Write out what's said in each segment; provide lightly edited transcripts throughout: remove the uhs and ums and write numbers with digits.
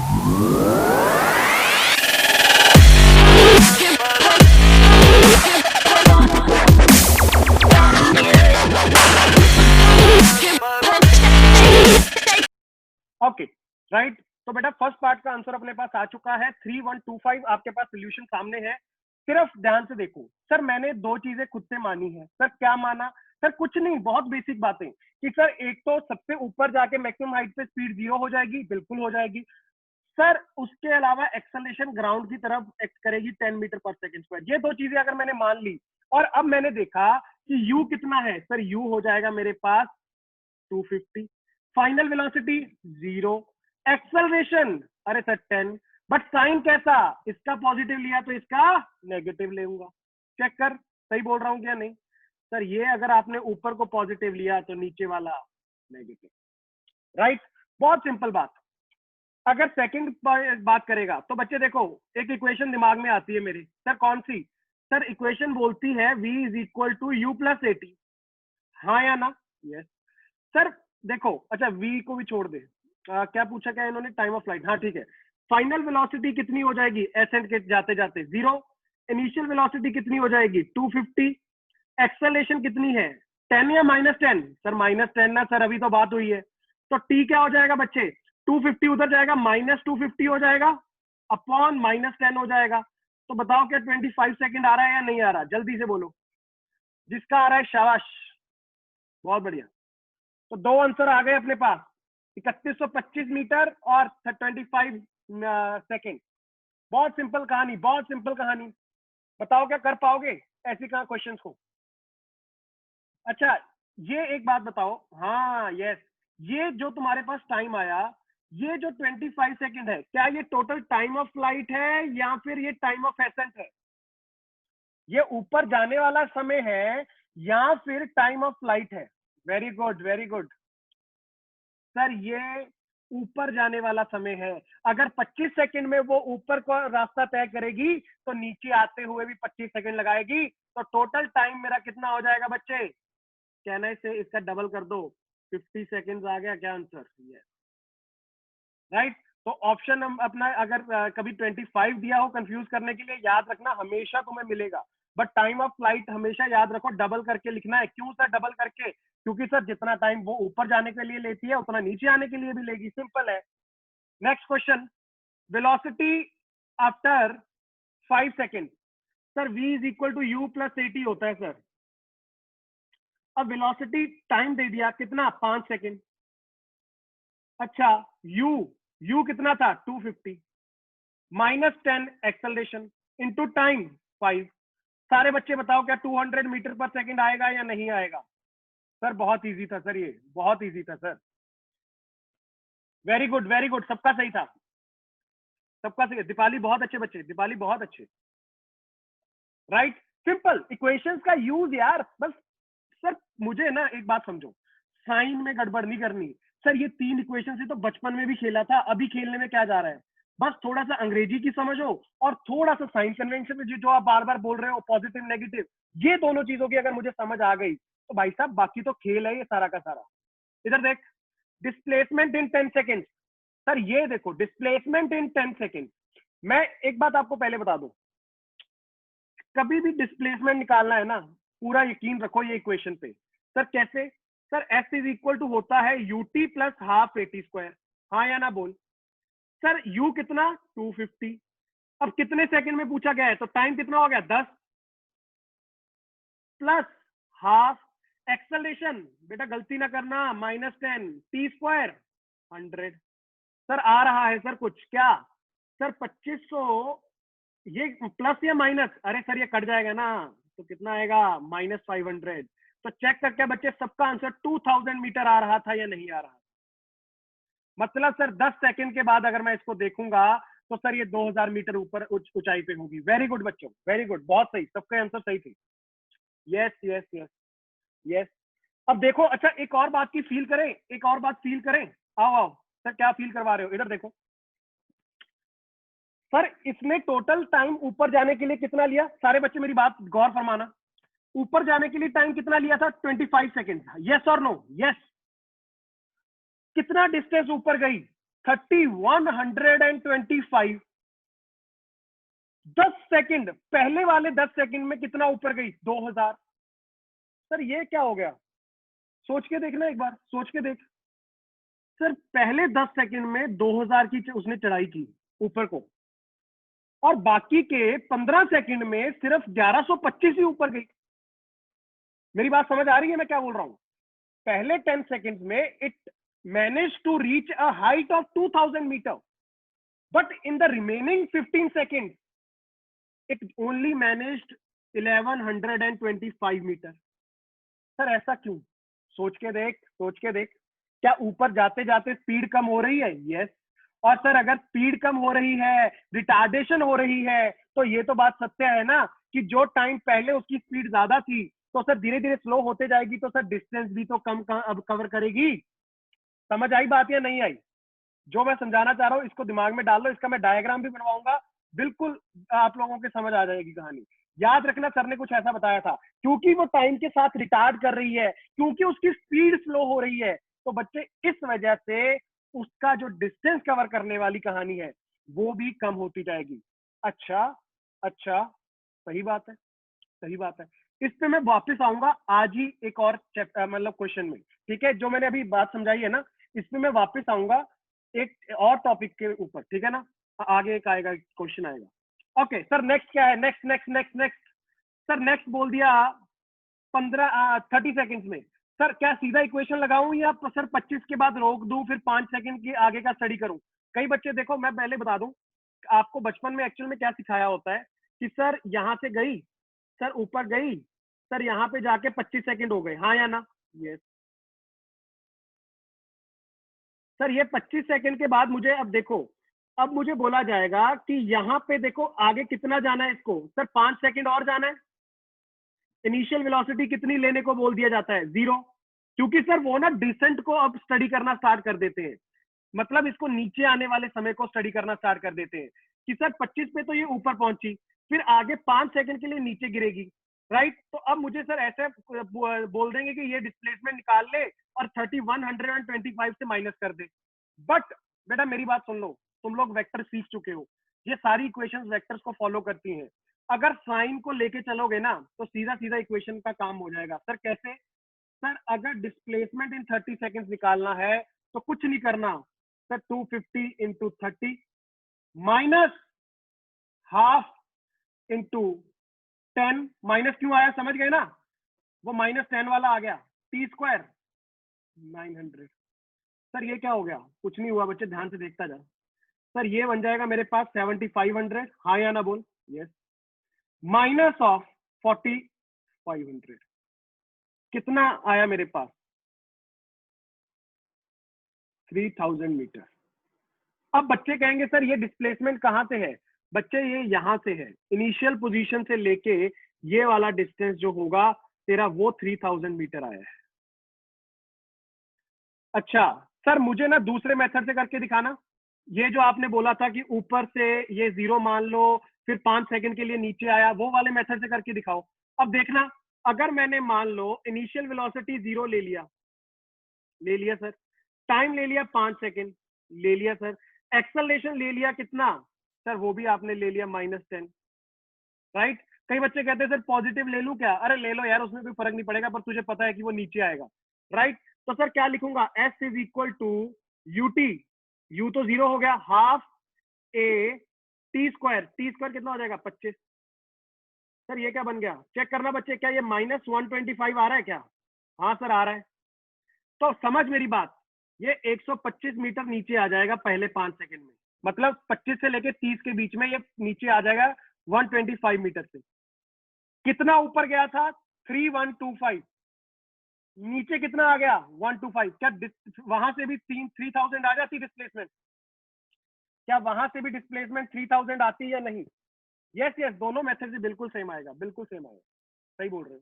Okay right. तो बेटा first part का आंसर अपने पास आ चुका है 3125, आपके पास सोल्यूशन सामने है। सिर्फ ध्यान से देखो सर, मैंने दो चीजें खुद से मानी है। सर क्या माना? सर कुछ नहीं, बहुत बेसिक बातें कि सर एक तो सबसे ऊपर जाके मैक्सिमम हाइट पे स्पीड 0 हो जाएगी, बिल्कुल हो जाएगी सर। उसके अलावा एक्सेलरेशन ग्राउंड की तरफ एक्ट करेगी 10 मीटर पर सेकंड स्क्वायर। ये दो चीजें अगर मैंने मान ली और अब मैंने देखा कि यू कितना है, सर यू हो जाएगा मेरे पास 250, फाइनल वेलोसिटी 0, एक्सेलरेशन अरे सर 10, बट साइन कैसा? इसका पॉजिटिव लिया तो इसका नेगेटिव लेऊंगा। चेक कर सही बोल रहा हूं क्या नहीं? सर ये अगर आपने ऊपर को पॉजिटिव लिया तो नीचे वाला नेगेटिव, राइट। बहुत सिंपल बात। अगर सेकंड बात करेगा तो बच्चे देखो, एक इक्वेशन दिमाग में आती है मेरे, सर कौन सी? सर इक्वेशन बोलती है v is equal to u plus a t, हाँ या ना? Yes sir. देखो अच्छा v को भी छोड़ दे, क्या पूछा क्या इन्होंने? टाइम ऑफ फ्लाइट, हाँ ठीक है। फाइनल वेलोसिटी कितनी हो जाएगी एसेंट के जाते जाते? 0। इनिशियल वेलोसिटी कितनी हो जाएगी? 250। एक्सेलरेशन कितनी है? 10 या -10? सर -10 ना सर, अभी तो बात हुई है। तो t क्या हो जाएगा बच्चे? 250 उधर जाएगा, -250 हो जाएगा, अपॉन -10 हो जाएगा। तो बताओ क्या 25 सेकंड आ रहा है या नहीं आ रहा? जल्दी से बोलो, जिसका आ रहा है शाबाश, बहुत बढ़िया। तो दो आंसर आ गए अपने पास, 3125 मीटर और 25 सेकंड। बहुत सिंपल कहानी, बहुत सिंपल कहानी। बताओ क्या कर पाओगे ऐसी कहा क्वेश्चन को? अच्छा ये एक बात बताओ, हाँ यस, ये जो तुम्हारे पास टाइम आया, ये जो 25 सेकंड है, क्या ये टोटल टाइम ऑफ फ्लाइट है या फिर ये टाइम ऑफ एसेंट है? ये ऊपर जाने वाला समय है या फिर टाइम ऑफ फ्लाइट है? Very good very good sir, ये ऊपर जाने वाला समय है। अगर 25 सेकंड में वो ऊपर का रास्ता तय करेगी तो नीचे आते हुए भी 25 सेकंड लगाएगी, तो टोटल टाइम मेरा कितना हो जाएगा बच्चे? कहना से इसका डबल कर दो, 50 सेकंड्स आ गया क्या आंसर? Yes right. तो ऑप्शन हम अपना अगर कभी 25 दिया हो कंफ्यूज करने के लिए, याद रखना हमेशा तुम्हें मिलेगा, बट टाइम ऑफ फ्लाइट हमेशा याद रखो डबल करके लिखना है। क्यों सर डबल करके? क्योंकि सर जितना टाइम वो ऊपर जाने के लिए लेती है उतना नीचे आने के लिए भी लेगी, सिंपल है। Next question, velocity after 5 second. Sir v is equal to u plus a t होता है सर। अब वेलोसिटी टाइम दे दिया कितना? 5 सेकेंड। अच्छा u, u कितना था? 250, -10 एक्सेलरेशन इनटू टाइम 5। सारे बच्चे बताओ क्या 200 मीटर पर सेकंड आएगा या नहीं आएगा? सर बहुत इजी था सर, ये बहुत इजी था सर। वेरी गुड, सबका सही था, सबका सही। दीपाली बहुत अच्छे बच्चे, दीपाली बहुत अच्छे, राइट। सिंपल इक्वेशंस का यूज यार, बस सर मुझे ना एक बात समझो, साइन में गड़बड़ नहीं करनी। सर ये 3 इक्वेशन से तो बचपन में भी खेला था, अभी खेलने में क्या जा रहा है? बस थोड़ा सा अंग्रेजी की समझो और थोड़ा सा साइन कन्वेंशन में जो आप बार बार बोल रहे हो पॉजिटिव नेगेटिव, ये दोनों चीजों की अगर मुझे समझ आ गई तो भाई साहब बाकी तो खेल है ये सारा का सारा। इधर देख, डिस्प्लेसमेंट इन 10 सेकेंड। सर ये देखो डिस्प्लेसमेंट इन 10 सेकेंड। मैं एक बात आपको पहले बता दूं, कभी भी डिस्प्लेसमेंट निकालना है ना, पूरा यकीन रखो ये इक्वेशन पे। सर कैसे? Sir s is equal to होता है u t plus half a t square, हाँ या ना बोल? सर यू कितना? 250। अब कितने सेकंड में पूछा गया है तो टाइम कितना हो गया? 10 प्लस हाफ एक्सेलरेशन, बेटा गलती ना करना, -10 टी स्क्वायर 100। सर आ रहा है सर कुछ क्या? सर 2500, ये प्लस या माइनस? अरे सर ये कट जाएगा ना, तो कितना आएगा? -500। तो चेक करके बच्चे सबका आंसर 2000 मीटर आ रहा था या नहीं आ रहा? मतलब सर 10 सेकंड के बाद अगर मैं इसको देखूंगा तो सर ये 2000 मीटर ऊपर ऊंचाई पे होगी। वेरी गुड बच्चों, वेरी गुड, बहुत सही, सबके आंसर सही थे। Yes yes yes yes. अब देखो अच्छा एक और बात की फील करें, एक और बात फील करें। आओ आओ सर, क्या फील करवा रहे हो? इधर देखो सर, इसने टोटल टाइम ऊपर जाने के लिए कितना लिया? सारे बच्चे मेरी बात गौर फरमाना, ऊपर जाने के लिए टाइम कितना लिया था? 25 सेकेंड। यस और नो? यस। कितना डिस्टेंस ऊपर गई? 3125। 10 सेकंड, पहले वाले 10 सेकंड में कितना ऊपर गई? 2000। सर ये क्या हो गया? सोच के देखना, एक बार सोच के देख। सर पहले 10 सेकंड में 2000 की उसने चढ़ाई की ऊपर को, और बाकी के 15 सेकंड में सिर्फ 1125 ही ऊपर गई। मेरी बात समझ आ रही है मैं क्या बोल रहा हूं? पहले 10 सेकंड्स में it manage to reach a height of 2000 metre, but in the remaining 15 second it only managed 1125 metre. Sir ऐसा क्यों? सोच के देख, सोच के देख। क्या ऊपर जाते जाते स्पीड कम हो रही है? यस। और सर अगर स्पीड कम हो रही है, रिटार्डेशन हो रही है, तो ये तो बात सत्य है ना कि जो टाइम पहले उसकी स्पीड ज्यादा थी, तो सर धीरे धीरे स्लो होते जाएगी, तो सर डिस्टेंस भी तो कम अब कवर करेगी। समझ आई बात या नहीं आई? जो मैं समझाना चाह रहा हूँ इसको दिमाग में डाल लो, इसका मैं डायग्राम भी बनवाऊंगा, बिल्कुल आप लोगों के समझ आ जाएगी कहानी। याद रखना, सर ने कुछ ऐसा बताया था, क्योंकि वो टाइम के साथ रिटार्ड कर रही है, क्योंकि उसकी स्पीड स्लो हो रही है, तो बच्चे इस वजह से उसका जो डिस्टेंस कवर करने वाली कहानी है वो भी कम होती जाएगी। अच्छा, अच्छा, सही बात है, सही बात है। इस पे मैं वापस आऊंगा आज ही एक और मतलब क्वेश्चन में, ठीक है? जो मैंने अभी बात समझाई है ना, इस पे मैं वापस आऊंगा एक और टॉपिक के ऊपर, ठीक है ना? आगे एक आएगा, क्वेश्चन आएगा। ओके सर, नेक्स्ट क्या है? Next next next next sir next बोल दिया 30 सेकंड्स में। सर क्या सीधा इक्वेशन लगाऊं या सर 25 के बाद रोक दूं, फिर 5 सेकंड की आगे का स्टडी करूं? कई बच्चे, देखो मैं पहले बता दूं, आपको बचपन में एक्चुअल में क्या सिखाया होता है कि सर यहां से गई, सर ऊपर गई, सर यहाँ पे जाके 25 सेकंड हो गए, हाँ या ना? यस। सर ये 25 सेकंड के बाद मुझे, अब देखो, अब मुझे बोला जाएगा कि यहाँ पे देखो आगे कितना जाना है इसको, सर 5 सेकंड और जाना है। इनिशियल वेलोसिटी कितनी लेने को बोल दिया जाता है? 0। क्योंकि सर वो ना डिसेंट को अब स्टडी करना स्टार्ट कर देते हैं, मतलब इसको नीचे आने वाले समय को स्टडी करना स्टार्ट कर देते हैं कि सर 25 पे तो ये ऊपर पहुंची, फिर आगे 5 सेकंड के लिए नीचे गिरेगी, राइट? तो अब मुझे सर ऐसे बोल देंगे कि ये डिस्प्लेसमेंट निकाल ले और 3125 से माइनस कर दे। बट बेटा मेरी बात सुन लो, तुम लोग वेक्टर सीख चुके हो, ये सारी इक्वेशंस वेक्टर्स को फॉलो करती हैं। अगर साइन को लेके चलोगे ना तो सीधा सीधा इक्वेशन का काम हो जाएगा। सर कैसे? सर अगर डिस्प्लेसमेंट इन 30 सेकंड्स निकालना है तो कुछ नहीं करना sir, 250 into 30 minus half into 10। Minus क्यों आया समझ गए ना? वो -10 वाला आ गया, टी स्क्वायर 900। सर ये क्या हो गया? कुछ नहीं हुआ बच्चे, ध्यान से देखता जा। सर ये बन जाएगा मेरे पास 7500, हाँ या ना बोल? यस। माइनस ऑफ 4500, कितना आया मेरे पास? 3000 मीटर। अब बच्चे कहेंगे सर ये डिस्प्लेसमेंट कहां से है? बच्चे ये यहां से है, इनिशियल पोजीशन से लेके ये वाला डिस्टेंस जो होगा तेरा वो 3000 मीटर आया है। अच्छा सर मुझे ना दूसरे मेथड से करके दिखाना, ये जो आपने बोला था कि ऊपर से ये 0 मान लो, फिर 5 सेकंड के लिए नीचे आया, वो वाले मेथड से करके दिखाओ। अब देखना, अगर मैंने मान लो इनिशियल वेलोसिटी 0 ले लिया, ले लिया सर, टाइम ले लिया 5 सेकंड, ले लिया सर, एक्सेलरेशन ले लिया कितना? सर वो भी आपने ले लिया -10, राइट? कई बच्चे कहते हैं सर पॉजिटिव ले लूं क्या? अरे ले लो यार, उसमें कोई फर्क नहीं पड़ेगा, पर तुझे पता है कि वो नीचे आएगा, राइट? तो सर क्या लिखूंगा? S is equal to UT, U तो 0 हो गया, हाफ A टी स्क्वायर कितना हो जाएगा? 25। सर ये क्या बन गया? चेक करना बच्चे, क्या ये -125 आ रहा है क्या? हाँ सर आ रहा है। तो समझ मेरी बात, ये 125 मीटर नीचे आ जाएगा पहले 5 सेकंड में, मतलब 25 से लेके 30 के बीच में ये नीचे आ जाएगा 125 मीटर से। कितना ऊपर गया था? 3125। नीचे कितना आ गया? 125। क्या वहां से भी 3000 आ जाती डिस्प्लेसमेंट? क्या वहां से भी डिस्प्लेसमेंट 3000 आती है या नहीं? यस यस, दोनों मेथड से बिल्कुल सेम आएगा, बिल्कुल सेम आएगा, सही बोल रहे हो।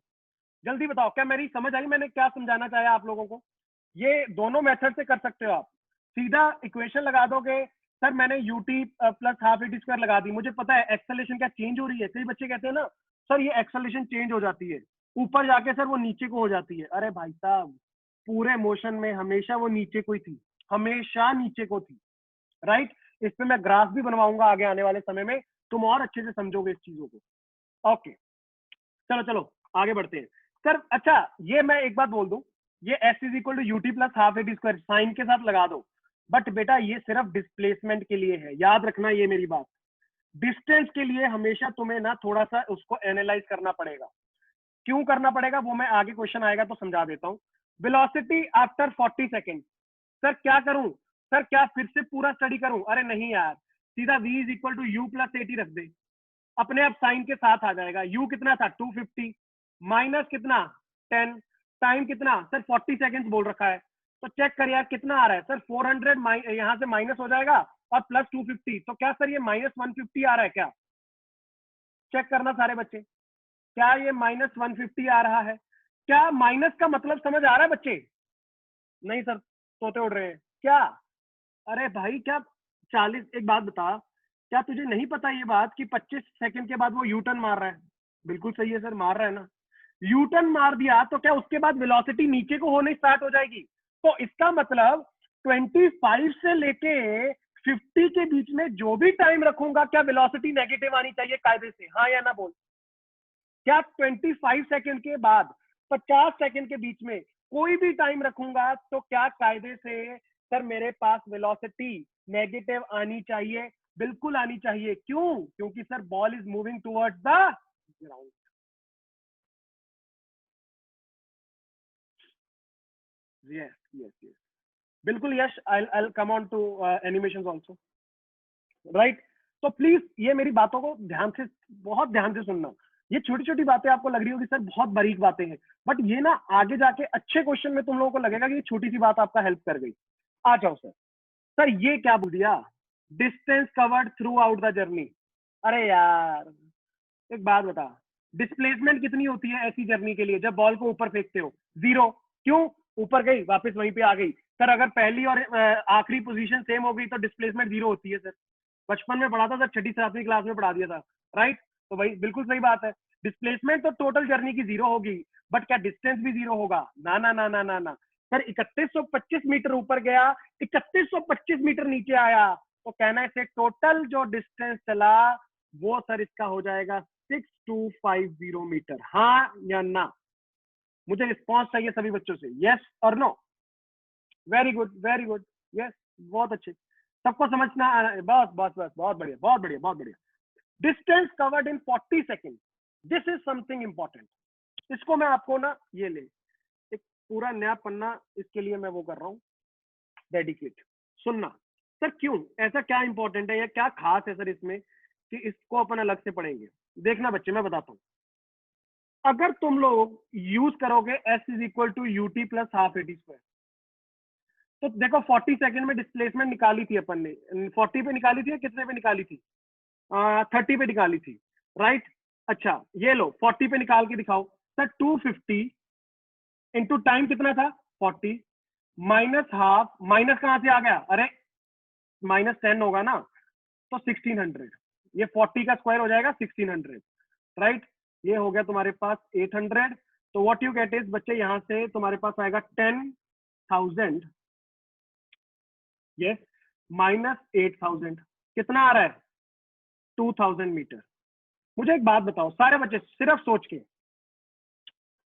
जल्दी बताओ, क्या मेरी समझ आई मैंने क्या समझाना चाहा आप लोगों को? ये दोनों मेथड से कर सकते हो आप। सीधा इक्वेशन लगा दोगे, सर मैंने UT plus half a t square लगा दी, मुझे पता है एक्सेलरेशन क्या चेंज हो रही है। कई बच्चे कहते हैं ना सर ये एक्सेलरेशन चेंज हो जाती है, ऊपर जाके सर वो नीचे को हो जाती है। अरे भाई साहब, पूरे मोशन में हमेशा वो नीचे को ही थी, हमेशा नीचे को थी। राइट। इस पे मैं ग्राफ भी बनवाऊंगा आगे आने वाले समय में, तुम और अच्छे से समझोगे इस चीजों को। ओके, चलो चलो आगे बढ़ते हैं सर। अच्छा, ये मैं एक बात बोल दूं, ये s is equal to u t plus half a t square sign के साथ लगा दो, बट बेटा ये सिर्फ डिस्प्लेसमेंट के लिए है, याद रखना ये मेरी बात। डिस्टेंस के लिए हमेशा तुम्हें ना थोड़ा सा उसको एनालाइज करना पड़ेगा। क्यों करना पड़ेगा वो मैं आगे क्वेश्चन आएगा तो समझा देता हूँ। वेलोसिटी आफ्टर 40 सेकेंड, सर क्या करूं, सर क्या फिर से पूरा स्टडी करूं? अरे नहीं यार, सीधा v is equal to u plus a t रख दे, अपने आप साइन के साथ आ जाएगा। u कितना था 250 माइनस कितना 10, टाइम कितना सर 40 सेकेंड्स बोल रखा है, तो चेक कर यार कितना आ रहा है सर 400, यहाँ से माइनस हो जाएगा और प्लस 250, तो क्या सर ये माइनस 150 आ रहा है क्या? चेक करना सारे बच्चे, क्या ये माइनस 150 आ रहा है? क्या माइनस का मतलब समझ आ रहा है बच्चे? नहीं सर, तोते उड़ रहे हैं क्या? अरे भाई क्या 40, एक बात बता, क्या तुझे नहीं पता ये बात कि 25 सेकंड के बाद वो यू टर्न मार रहा है? बिल्कुल सही है सर, मार रहा है ना। यू टर्न मार दिया तो क्या उसके बाद वेलोसिटी नीचे को होने स्टार्ट हो जाएगी? तो इसका मतलब 25 से लेके 50 के बीच में जो भी टाइम रखूंगा, क्या वेलोसिटी नेगेटिव आनी चाहिए कायदे से? हाँ या ना बोल। क्या 25 सेकंड के बाद 50 सेकंड के बीच में कोई भी टाइम रखूंगा तो क्या कायदे से सर मेरे पास वेलोसिटी नेगेटिव आनी चाहिए? बिल्कुल आनी चाहिए। क्यों? क्योंकि sir ball is moving towards the ground. Yes yes yes, बिल्कुल yes, I come on to animation also, right. तो प्लीज ये मेरी बातों को ध्यान से, बहुत ध्यान से सुनना। ये छोटी छोटी बातें आपको लग रही होगी सर बहुत बारीक बातें हैं, बट ये ना आगे जाके अच्छे क्वेश्चन में तुम लोगों को लगेगा कि ये छोटी सी बात आपका हेल्प कर गई। आ जाओ सर। सर ये क्या बोल दिया, distance covered through out the journey. अरे यार एक बात बता, डिस्प्लेसमेंट कितनी होती है ऐसी जर्नी के लिए जब बॉल को ऊपर फेंकते हो? 0। क्यों? ऊपर गई वापस वहीं पे आ गई। सर अगर पहली और आखिरी पोजीशन सेम हो गई तो डिस्प्लेसमेंट 0 होती है सर। बचपन में पढ़ा था सर, छठी सातवीं क्लास में पढ़ा दिया था, राइट। तो भाई बिल्कुल सही बात है, डिस्प्लेसमेंट तो टोटल जर्नी की 0 होगी, बट क्या डिस्टेंस भी 0 होगा? ना ना ना ना ना ना सर, 3125 मीटर ऊपर गया, 3125 मीटर नीचे आया, तो कहना है टोटल जो डिस्टेंस चला वो सर इसका हो जाएगा 6250 मीटर। हाँ या ना? मुझे रिस्पॉन्स चाहिए सभी बच्चों से, यस और no. Very good very good, yes, बहुत अच्छे, सबको समझना आ रहा है, बस बस बस, बहुत बढ़िया बहुत बढ़िया बहुत बढ़िया। Distance covered in 40 second, this is something important. इसको मैं आपको ना ये ले एक पूरा नया पन्ना इसके लिए मैं वो कर रहा हूँ डेडिकेट, सुनना। सर क्यों ऐसा, क्या इंपॉर्टेंट है या क्या खास है सर इसमें कि इसको अपन अलग से पढ़ेंगे? देखना बच्चे मैं बताता हूँ, अगर तुम लोग यूज करोगे s is equal to u t plus half a t square, तो देखो 40 सेकंड में डिस्प्लेसमेंट निकाली थी अपन ने, 40 पे निकाली थी या कितने पे निकाली थी? 30 पे निकाली थी, राइट। अच्छा ये लो 40 पे निकाल के दिखाओ सर। 250 इंटू टाइम कितना था 40, माइनस हाफ, माइनस कहां से आ गया? अरे माइनस 10 होगा ना, तो 1600, ये 40 का स्क्वायर हो जाएगा 1600, राइट। ये हो गया तुम्हारे पास 800, तो व्हाट यू गेट इज बच्चे यहां से तुम्हारे पास आएगा 10,000, यस, माइनस 8,000, कितना आ रहा है? 2000 मीटर। मुझे एक बात बताओ सारे बच्चे, सिर्फ सोच के,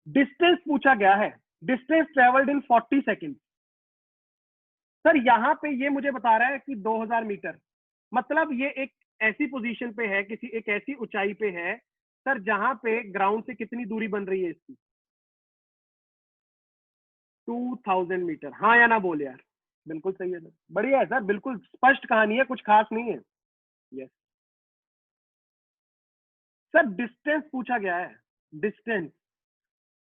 डिस्टेंस पूछा गया है, distance travelled in 40 second. Sir यहाँ पे ये मुझे बता रहा है कि 2000 मीटर, मतलब ये एक ऐसी पोजीशन पे है, किसी एक ऐसी ऊंचाई पे है सर जहां पे ग्राउंड से कितनी दूरी बन रही है इसकी? 2000 मीटर। हाँ या ना बोल यार? बिल्कुल सही है सर, बढ़िया है सर, बिल्कुल स्पष्ट कहानी है, कुछ खास नहीं है। यस सर, डिस्टेंस पूछा गया है, डिस्टेंस।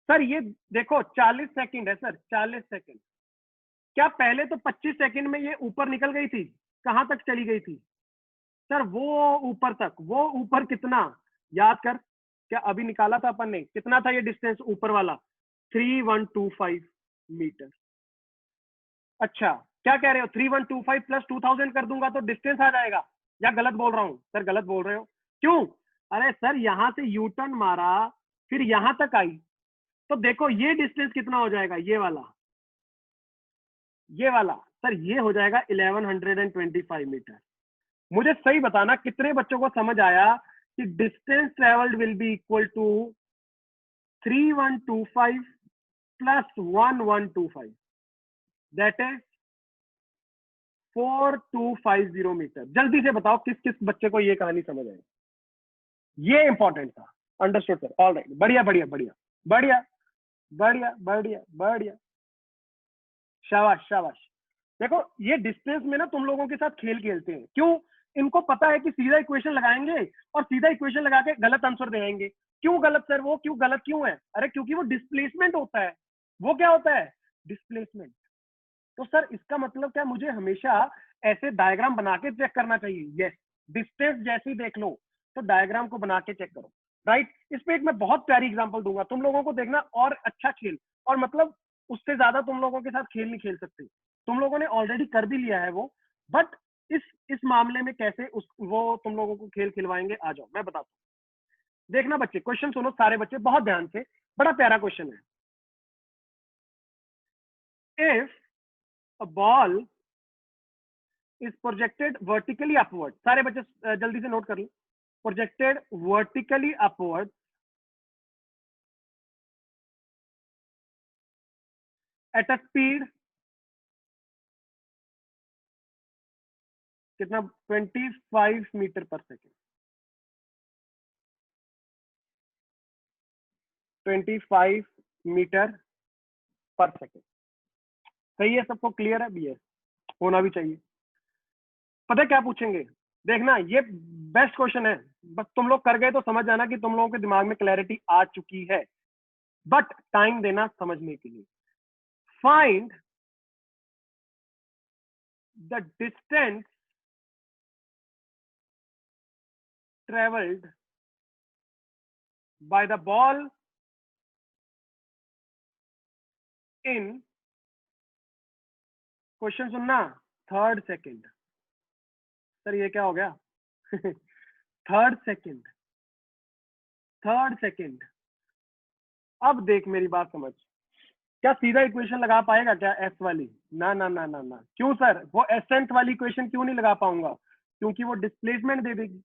सर ये देखो 40 सेकंड है सर, 40 सेकंड। क्या पहले तो 25 सेकंड में ये ऊपर निकल गई थी? कहां तक चली गई थी सर? वो ऊपर तक, वो ऊपर कितना याद कर, क्या अभी निकाला था अपन ने, कितना था ये डिस्टेंस ऊपर वाला? 3125 मीटर। अच्छा क्या कह रहे हो, 3125 प्लस 2000 कर दूंगा तो डिस्टेंस आ जाएगा, या गलत बोल रहा हूं? सर गलत बोल रहे हो, क्यों? अरे सर यहां से यू टर्न मारा, फिर यहां तक आई, तो देखो ये डिस्टेंस कितना हो जाएगा, ये वाला, ये वाला सर ये हो जाएगा 1125 मीटर। मुझे सही बताना कितने बच्चों को समझ आया कि distance travelled will be equal to 3125 प्लस 1125 दैट इज 4250 मीटर। जल्दी से बताओ किस किस बच्चे को ये कहानी समझ आई। ये इंपॉर्टेंट था। अंडरस्टूड सर, ऑल राइट, बढ़िया बढ़िया बढ़िया बढ़िया बढ़िया बढ़िया बढ़िया, शाबाश शाबाश। देखो ये डिस्टेंस में ना तुम लोगों के साथ खेल खेलते हैं, क्यों? इनको पता है कि सीधा इक्वेशन लगाएंगे और सीधा इक्वेशन लगा के गलत आंसर देंगे। क्यों गलत सर? वो क्यों गलत क्यों है? अरे क्योंकि वो डिस्प्लेसमेंट होता है। वो क्या होता है? डिस्प्लेसमेंट। तो सर इसका मतलब क्या, मुझे हमेशा ऐसे डायग्राम बना के चेक करना चाहिए? यस, डिस्टेंस जैसे ही देख लो तो डायग्राम को बना के चेक करो, राइट? इस पे एक मैं बहुत प्यारी एग्जांपल दूंगा, तुम लोगों को देखना और अच्छा खेल, और मतलब उससे ज्यादा तुम लोगों के साथ खेल नहीं खेल सकते। तुम लोगों ने ऑलरेडी कर भी लिया है वो, बट इस मामले में कैसे वो तुम लोगों को खेल खिलवाएंगे, आ जाओ मैं बताता हूँ। देखना बच्चे, क्वेश्चन सुनो सारे बच्चे बहुत ध्यान से, बड़ा प्यारा क्वेश्चन है। If a ball is projected vertically upward, सारे बच्चे जल्दी से नोट कर लो, projected vertically upward at a speed कितना? 25 मीटर पर सेकेंड। 25 मीटर पर सेकेंड, सही है? सबको क्लियर है? भी है, होना भी चाहिए। पता है क्या पूछेंगे? देखना ये बेस्ट क्वेश्चन है, बस तुम लोग कर गए तो समझ जाना कि तुम लोगों के दिमाग में क्लैरिटी आ चुकी है, बट टाइम देना समझने के लिए। Find the distance traveled by the ball in, question सुनना, थर्ड सेकेंड। सर ये क्या हो गया? Third second, third second. अब देख मेरी बात समझ, क्या सीधा इक्वेशन लगा पाएगा क्या एस वाली? ना ना ना ना ना। क्यों सर? वो एसेंट वाली इक्वेशन क्यों नहीं लगा पाऊंगा? क्योंकि वो डिस्प्लेसमेंट दे देगी।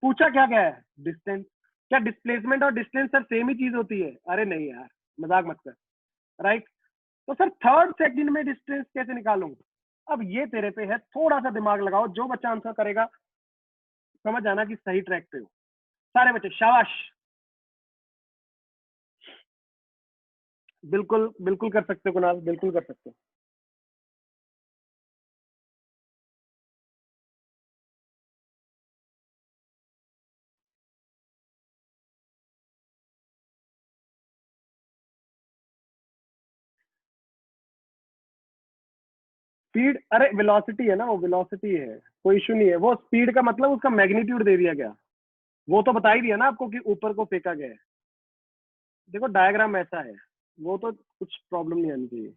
पूछा क्या गया है? डिस्टेंस। क्या डिस्प्लेसमेंट और डिस्टेंस सर सेम ही चीज होती है? अरे नहीं यार, मजाक मत कर, राइट? तो सर थर्ड सेकंड में डिस्टेंस कैसे निकालूं? अब ये तेरे पे है, थोड़ा सा दिमाग लगाओ, जो बच्चा आंसर करेगा समझ आना कि सही ट्रैक पे हो। सारे बच्चे शाबाश, बिल्कुल बिल्कुल कर सकते हो कुणाल, बिल्कुल कर सकते हो। स्पीड, अरे वेलोसिटी है ना, वो वेलोसिटी है, कोई इशू नहीं है। वो स्पीड का मतलब उसका मैग्नीट्यूड दे दिया गया, वो तो बता ही दिया ना आपको कि ऊपर को फेंका गया है। देखो डायग्राम ऐसा है, वो तो कुछ प्रॉब्लम नहीं आनी चाहिए।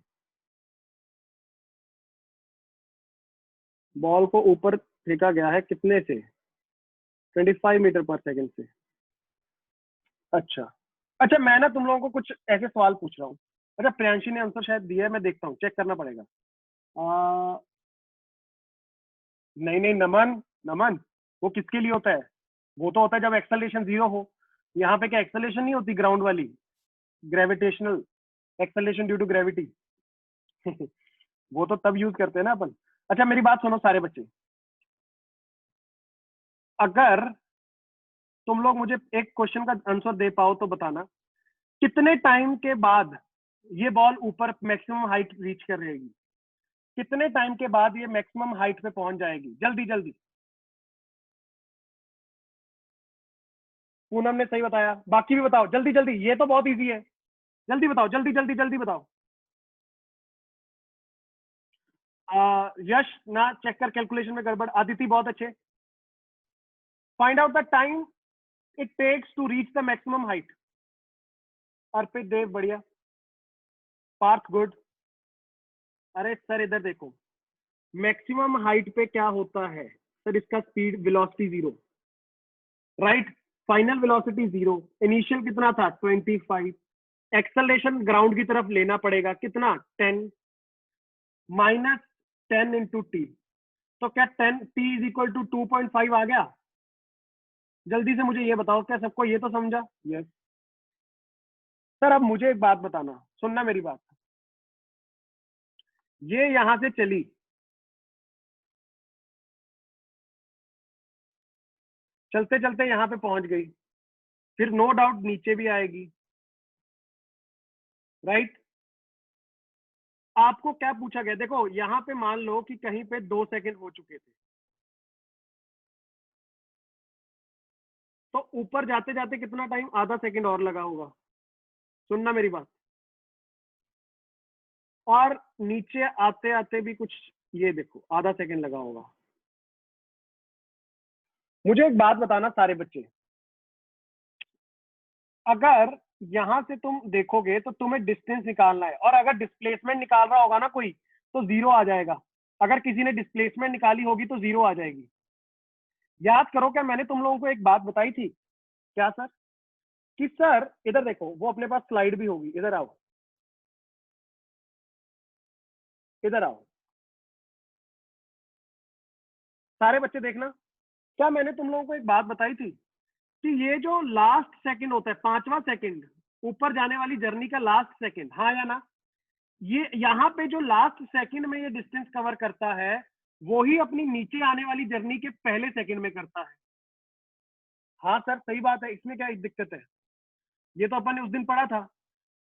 बॉल को ऊपर फेंका गया है कितने से? 25 मीटर पर सेकंड से। अच्छा अच्छा, मैं ना तुम लोगों को कुछ ऐसे सवाल पूछ रहा हूँ। अच्छा प्रियांशी ने आंसर शायद दिया है, मैं देखता हूँ, चेक करना पड़ेगा। नहीं नहीं नमन, नमन वो किसके लिए होता है? वो तो होता है जब एक्सेलरेशन 0 हो। यहाँ पे क्या एक्सेलरेशन नहीं होती ग्राउंड वाली, gravitational acceleration due to gravity? वो तो तब यूज करते हैं ना अपन। अच्छा मेरी बात सुनो सारे बच्चे, अगर तुम लोग मुझे एक क्वेश्चन का आंसर दे पाओ तो बताना, कितने टाइम के बाद ये बॉल ऊपर मैक्सिमम हाइट रीच कर रहेगी? कितने टाइम के बाद ये मैक्सिमम हाइट पे पहुंच जाएगी? जल्दी जल्दी। पूनम ने सही बताया, बाकी भी बताओ जल्दी जल्दी, ये तो बहुत इजी है। जल्दी बताओ, जल्दी जल्दी जल्दी बताओ। यश ना चेक कर, कैलकुलेशन में गड़बड़। आदिति बहुत अच्छे। Find out the time it takes to reach the maximum height. Arpit Dev बढ़िया। पार्थ गुड। अरे सर इधर देखो, मैक्सिमम हाइट पे क्या होता है सर? इसका speed velocity 0, right? Final velocity 0, initial कितना था? 25। एक्सेलरेशन ग्राउंड की तरफ लेना पड़ेगा कितना? 10 माइनस 10 इंटू टी, तो क्या 10 टी इज इक्वल टू 2.5 आ गया? जल्दी से मुझे ये बताओ, क्या सबको ये तो समझा? Yes sir. अब मुझे एक बात बताना, सुनना मेरी बात। ये यहां से चली, चलते चलते यहां पे पहुंच गई, फिर नो डाउट नीचे भी आएगी, राइट? आपको क्या पूछा गया? देखो यहां पे मान लो कि कहीं पे 2 सेकंड हो चुके थे, तो ऊपर जाते जाते कितना टाइम? आधा सेकंड और लगा होगा। सुनना मेरी बात। और नीचे आते आते भी कुछ, ये देखो आधा सेकंड लगा होगा। मुझे एक बात बताना सारे बच्चे, अगर यहां से तुम देखोगे तो तुम्हें डिस्टेंस निकालना है, और अगर डिस्प्लेसमेंट निकाल रहा होगा ना कोई, तो जीरो आ जाएगा। अगर किसी ने डिस्प्लेसमेंट निकाली होगी तो जीरो आ जाएगी। याद करो, क्या मैंने तुम लोगों को एक बात बताई थी? क्या सर? कि सर इधर देखो, वो अपने पास स्लाइड भी होगी, इधर आओ, इधर आओ सारे बच्चे देखना। क्या मैंने तुम लोगों को एक बात बताई थी कि ये जो लास्ट सेकंड होता है, 5वां सेकंड, ऊपर जाने वाली जर्नी का लास्ट सेकंड, हाँ या ना? ये यहाँ पे जो लास्ट सेकंड में ये डिस्टेंस कवर करता है, वो ही अपनी नीचे आने वाली जर्नी के पहले सेकंड में करता है। हाँ सर सही बात है, इसमें क्या एक दिक्कत है? ये तो अपन ने उस दिन पढ़ा था।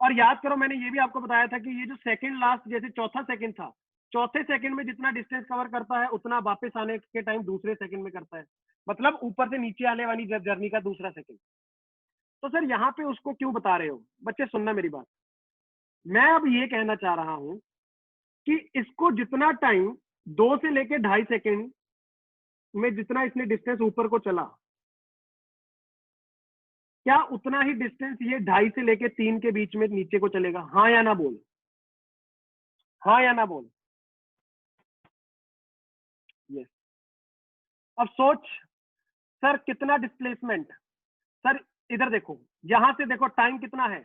और याद करो, मैंने ये भी आपको बताया था कि ये जो सेकंड लास्ट, जैसे चौथा सेकंड था, चौथे सेकंड में जितना डिस्टेंस कवर करता है उतना वापस आने के टाइम दूसरे सेकंड में करता है। मतलब ऊपर से नीचे आने वाली जर्नी का दूसरा सेकंड। तो सर यहाँ पे उसको क्यों बता रहे हो? बच्चे सुनना मेरी बात। मैं अब ये कहना चाह रहा हूं कि इसको जितना टाइम 2 से लेके 2.5 सेकंड में जितना इसने डिस्टेंस ऊपर को चला, क्या उतना ही डिस्टेंस ये 2.5 से लेके 3 के बीच में नीचे को चलेगा? हाँ या ना बोल, हाँ या ना बोल। यस। अब सोच, सर कितना डिस्प्लेसमेंट? सर इधर देखो, यहां से देखो टाइम कितना है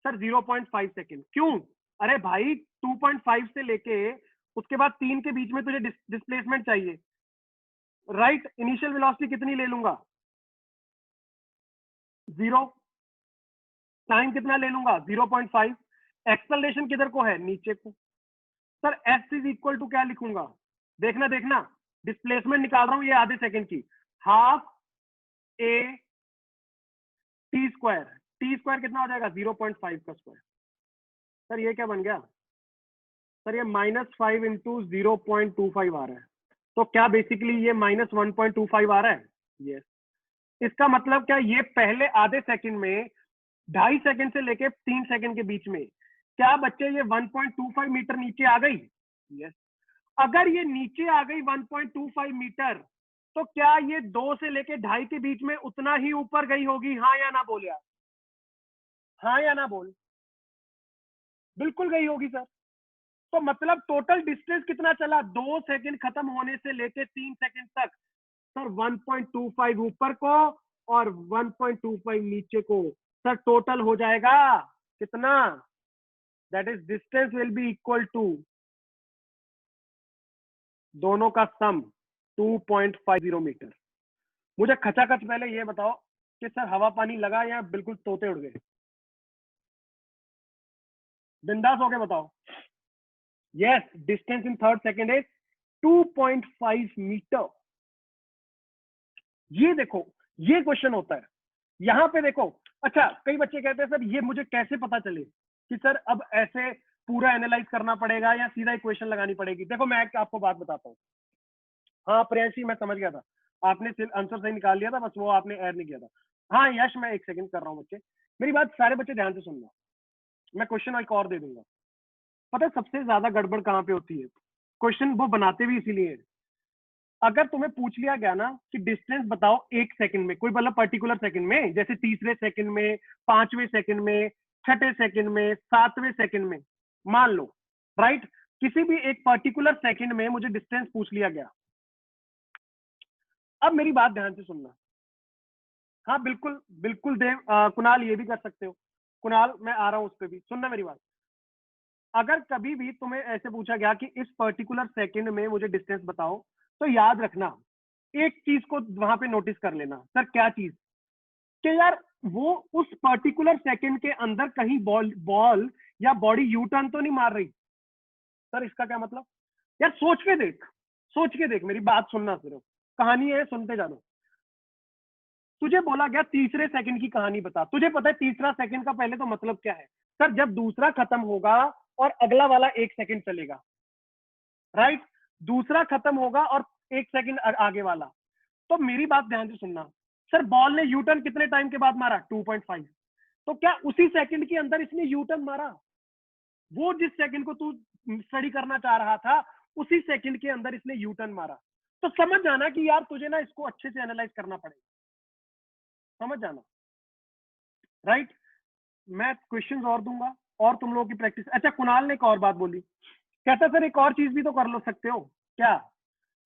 सर? 0.5 सेकेंड। क्यों? अरे भाई 2.5 से लेके उसके बाद 3 के बीच में तुझे डिस्प्लेसमेंट चाहिए, राइट? इनिशियल वेलोसिटी कितनी ले लूंगा? 0। टाइम कितना ले लूंगा? 0.5। एक्सेलरेशन किधर को है? नीचे को। Sir s is equal to क्या लिखूंगा? देखना देखना, डिस्प्लेसमेंट निकाल रहा हूं ये आधे सेकंड की, half A T square. T square कितना हो जाएगा? 0.5 का स्क्वायर। सर ये क्या बन गया? सर ये -5 इंटू 0.25 आ रहा है। तो क्या बेसिकली ये -1.25 आ रहा है? यस। इसका मतलब क्या, ये पहले आधे सेकंड में 2.5 सेकंड से लेके 3 सेकंड के बीच में, क्या बच्चे ये 1.25 मीटर नीचे आ गई? यस। अगर ये नीचे आ गई 1.25 मीटर, तो क्या ये 2 से लेके 2.5 के बीच में उतना ही ऊपर गई होगी? हाँ या ना बोल यार, हाँ या ना बोल। बिल्कुल गई होगी सर। तो मतलब टोटल डिस्टेंस कितना चला 2 सेकंड खत्म होने से लेके 3 सेकंड तक? सर 1.25 ऊपर को और 1.25 नीचे को। सर टोटल हो जाएगा कितना? That is distance will be equal to दोनों का सम, 2.50 मीटर। मुझे खचाखच पहले ये बताओ कि सर हवा पानी लगा या बिल्कुल तोते उड़ गए? बिंदास होके बताओ। Yes, distance in third second is 2.5 metre. ये देखो, ये क्वेश्चन होता है यहां पे देखो। अच्छा, कई बच्चे कहते हैं सर ये मुझे कैसे पता चले कि सर अब ऐसे पूरा एनालाइज करना पड़ेगा या सीधा इक्वेशन लगानी पड़ेगी? देखो मैं आपको बात बताता हूँ। हाँ प्रियांशी, मैं समझ गया था, आपने आंसर सही निकाल लिया था, बस वो आपने ऐड नहीं किया था। हाँ यश, मैं एक सेकंड कर रहा हूँ बच्चे, मेरी बात सारे बच्चे ध्यान से सुनना। मैं क्वेश्चन एक और दे दूंगा। पता है सबसे ज्यादा गड़बड़ कहाँ पे होती है? क्वेश्चन वो बनाते भी इसीलिए। अगर तुम्हें पूछ लिया गया ना कि डिस्टेंस बताओ 1 सेकंड में, कोई मतलब पर्टिकुलर सेकंड में, जैसे तीसरे सेकंड में, 5वें सेकंड में, छठे सेकंड में, 7वें सेकंड में, मान लो, राइट? किसी भी एक पर्टिकुलर सेकंड में मुझे डिस्टेंस पूछ लिया गया। अब मेरी बात ध्यान से सुनना। हाँ बिल्कुल बिल्कुल देव, कुणाल ये भी कर सकते हो। कुणाल मैं आ रहा हूं उस पर भी, सुनना मेरी बात। अगर कभी भी तुम्हें ऐसे पूछा गया कि इस पर्टिकुलर सेकंड में मुझे डिस्टेंस बताओ, तो याद रखना, एक चीज को वहां पे नोटिस कर लेना। सर क्या चीज? कि यार वो उस पर्टिकुलर सेकंड के अंदर कहीं बॉल बॉल या बॉडी यू टर्न तो नहीं मार रही। सर इसका क्या मतलब? यार सोच के देख, सोच के देख, मेरी बात सुनना, सिर्फ कहानी है, सुनते जाना। तुझे बोला गया तीसरे सेकंड की कहानी बता, तुझे पता है तीसरा सेकंड का पहले तो मतलब क्या है? सर जब दूसरा खत्म होगा और अगला वाला एक सेकंड चलेगा, राइट? दूसरा खत्म होगा और एक सेकंड आगे वाला। तो मेरी बात ध्यान से सुनना। सर बॉल ने यू टर्न कितने टाइम के बाद मारा? 2.5। तो क्या उसी सेकंड के अंदर इसने यू टर्न मारा? वो जिस सेकंड को तू स्टडी करना चाह रहा था, उसी सेकंड के अंदर इसने यू टर्न मारा। तो समझ जाना कि यार तुझे ना इसको अच्छे से एनालाइज करना पड़ेगा, समझ जाना, राइट? मैं क्वेश्चंस और दूंगा और तुम लोगों की प्रैक्टिस। अच्छा, कुणाल ने एक और बात बोली, कहता सर एक और चीज भी तो कर लो सकते हो क्या?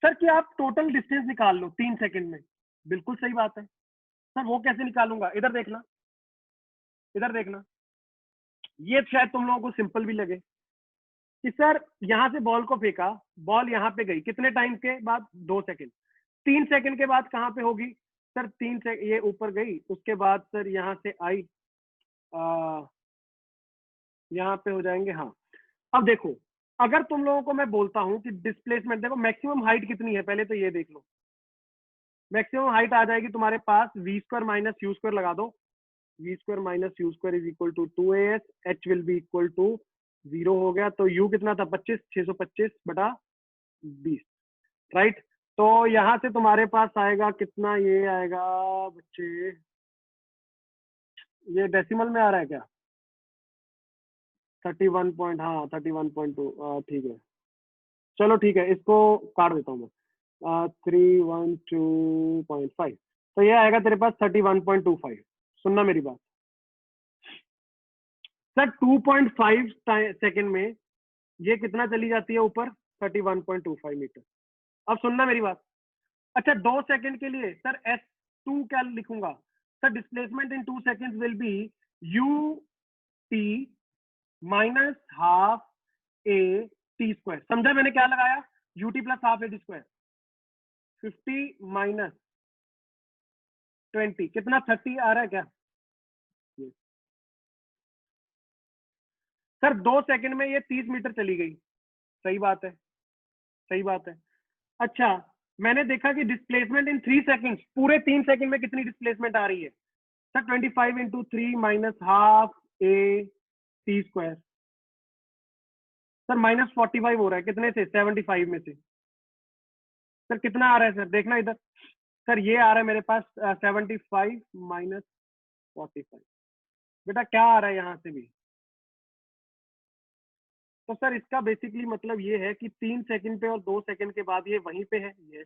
सर कि आप टोटल डिस्टेंस निकाल लो 3 सेकंड में। बिल्कुल सही बात है सर, वो कैसे निकालूंगा? इधर देखना, इधर देखना। ये शायद तुम लोगों को सिंपल भी लगे कि सर यहां से बॉल को फेंका, बॉल यहां पे गई कितने टाइम के बाद? 2 सेकंड। 3 सेकंड के बाद कहां पे होगी? सर ये ऊपर गई, उसके बाद सर यहां से आई, यहाँ पे हो जाएंगे, हाँ। अब देखो, अगर तुम लोगों को मैं बोलता हूं कि डिस्प्लेसमेंट, देखो मैक्सिमम हाइट कितनी है, पहले तो ये देख लो। मैक्सिमम हाइट आ जाएगी तुम्हारे पास v square minus u square, लगा दो। V square minus u square is equal to 2as, h will be equal to 0 हो गया। तो यू कितना था? 25, 625/20, राइट? तो यहां से तुम्हारे पास आएगा कितना? ये आएगा बच्चे, ये डेसिमल में आ रहा है क्या? 31 पॉइंट, हाँ 31.2, ठीक है। चलो ठीक है, इसको काट देता हूँ मैं। 312.5, तो ये आएगा तेरे पास 31.25। सुनना मेरी बात सर, 2.5 सेकंड में ये कितना चली जाती है ऊपर? 31.25 मीटर। अब सुनना मेरी बात। अच्छा, 2 सेकंड के लिए सर S2 क्या लिखूंगा? Sir displacement in 2 second will be U T minus half A T square. समझा मैंने क्या लगाया? UT plus half A T square. 50 - 20 कितना? 30 आ रहा है क्या? सर 2 सेकंड में ये 30 मीटर चली गई। सही बात है, सही बात है। अच्छा, मैंने देखा कि डिस्प्लेसमेंट इन 3 सेकंड, पूरे 3 सेकंड में कितनी डिस्प्लेसमेंट आ रही है? Sir 25 × 3 minus half A T square. Sir -45 हो रहा है, कितने से? 75 में से। सर कितना आ रहा है? सर देखना इधर। सर ये आ रहा है मेरे पास 75 - 45। बेटा क्या आ रहा है यहाँ से भी? तो सर इसका बेसिकली मतलब ये है कि 3 सेकंड पे और 2 सेकंड के बाद ये वहीं पे है। ये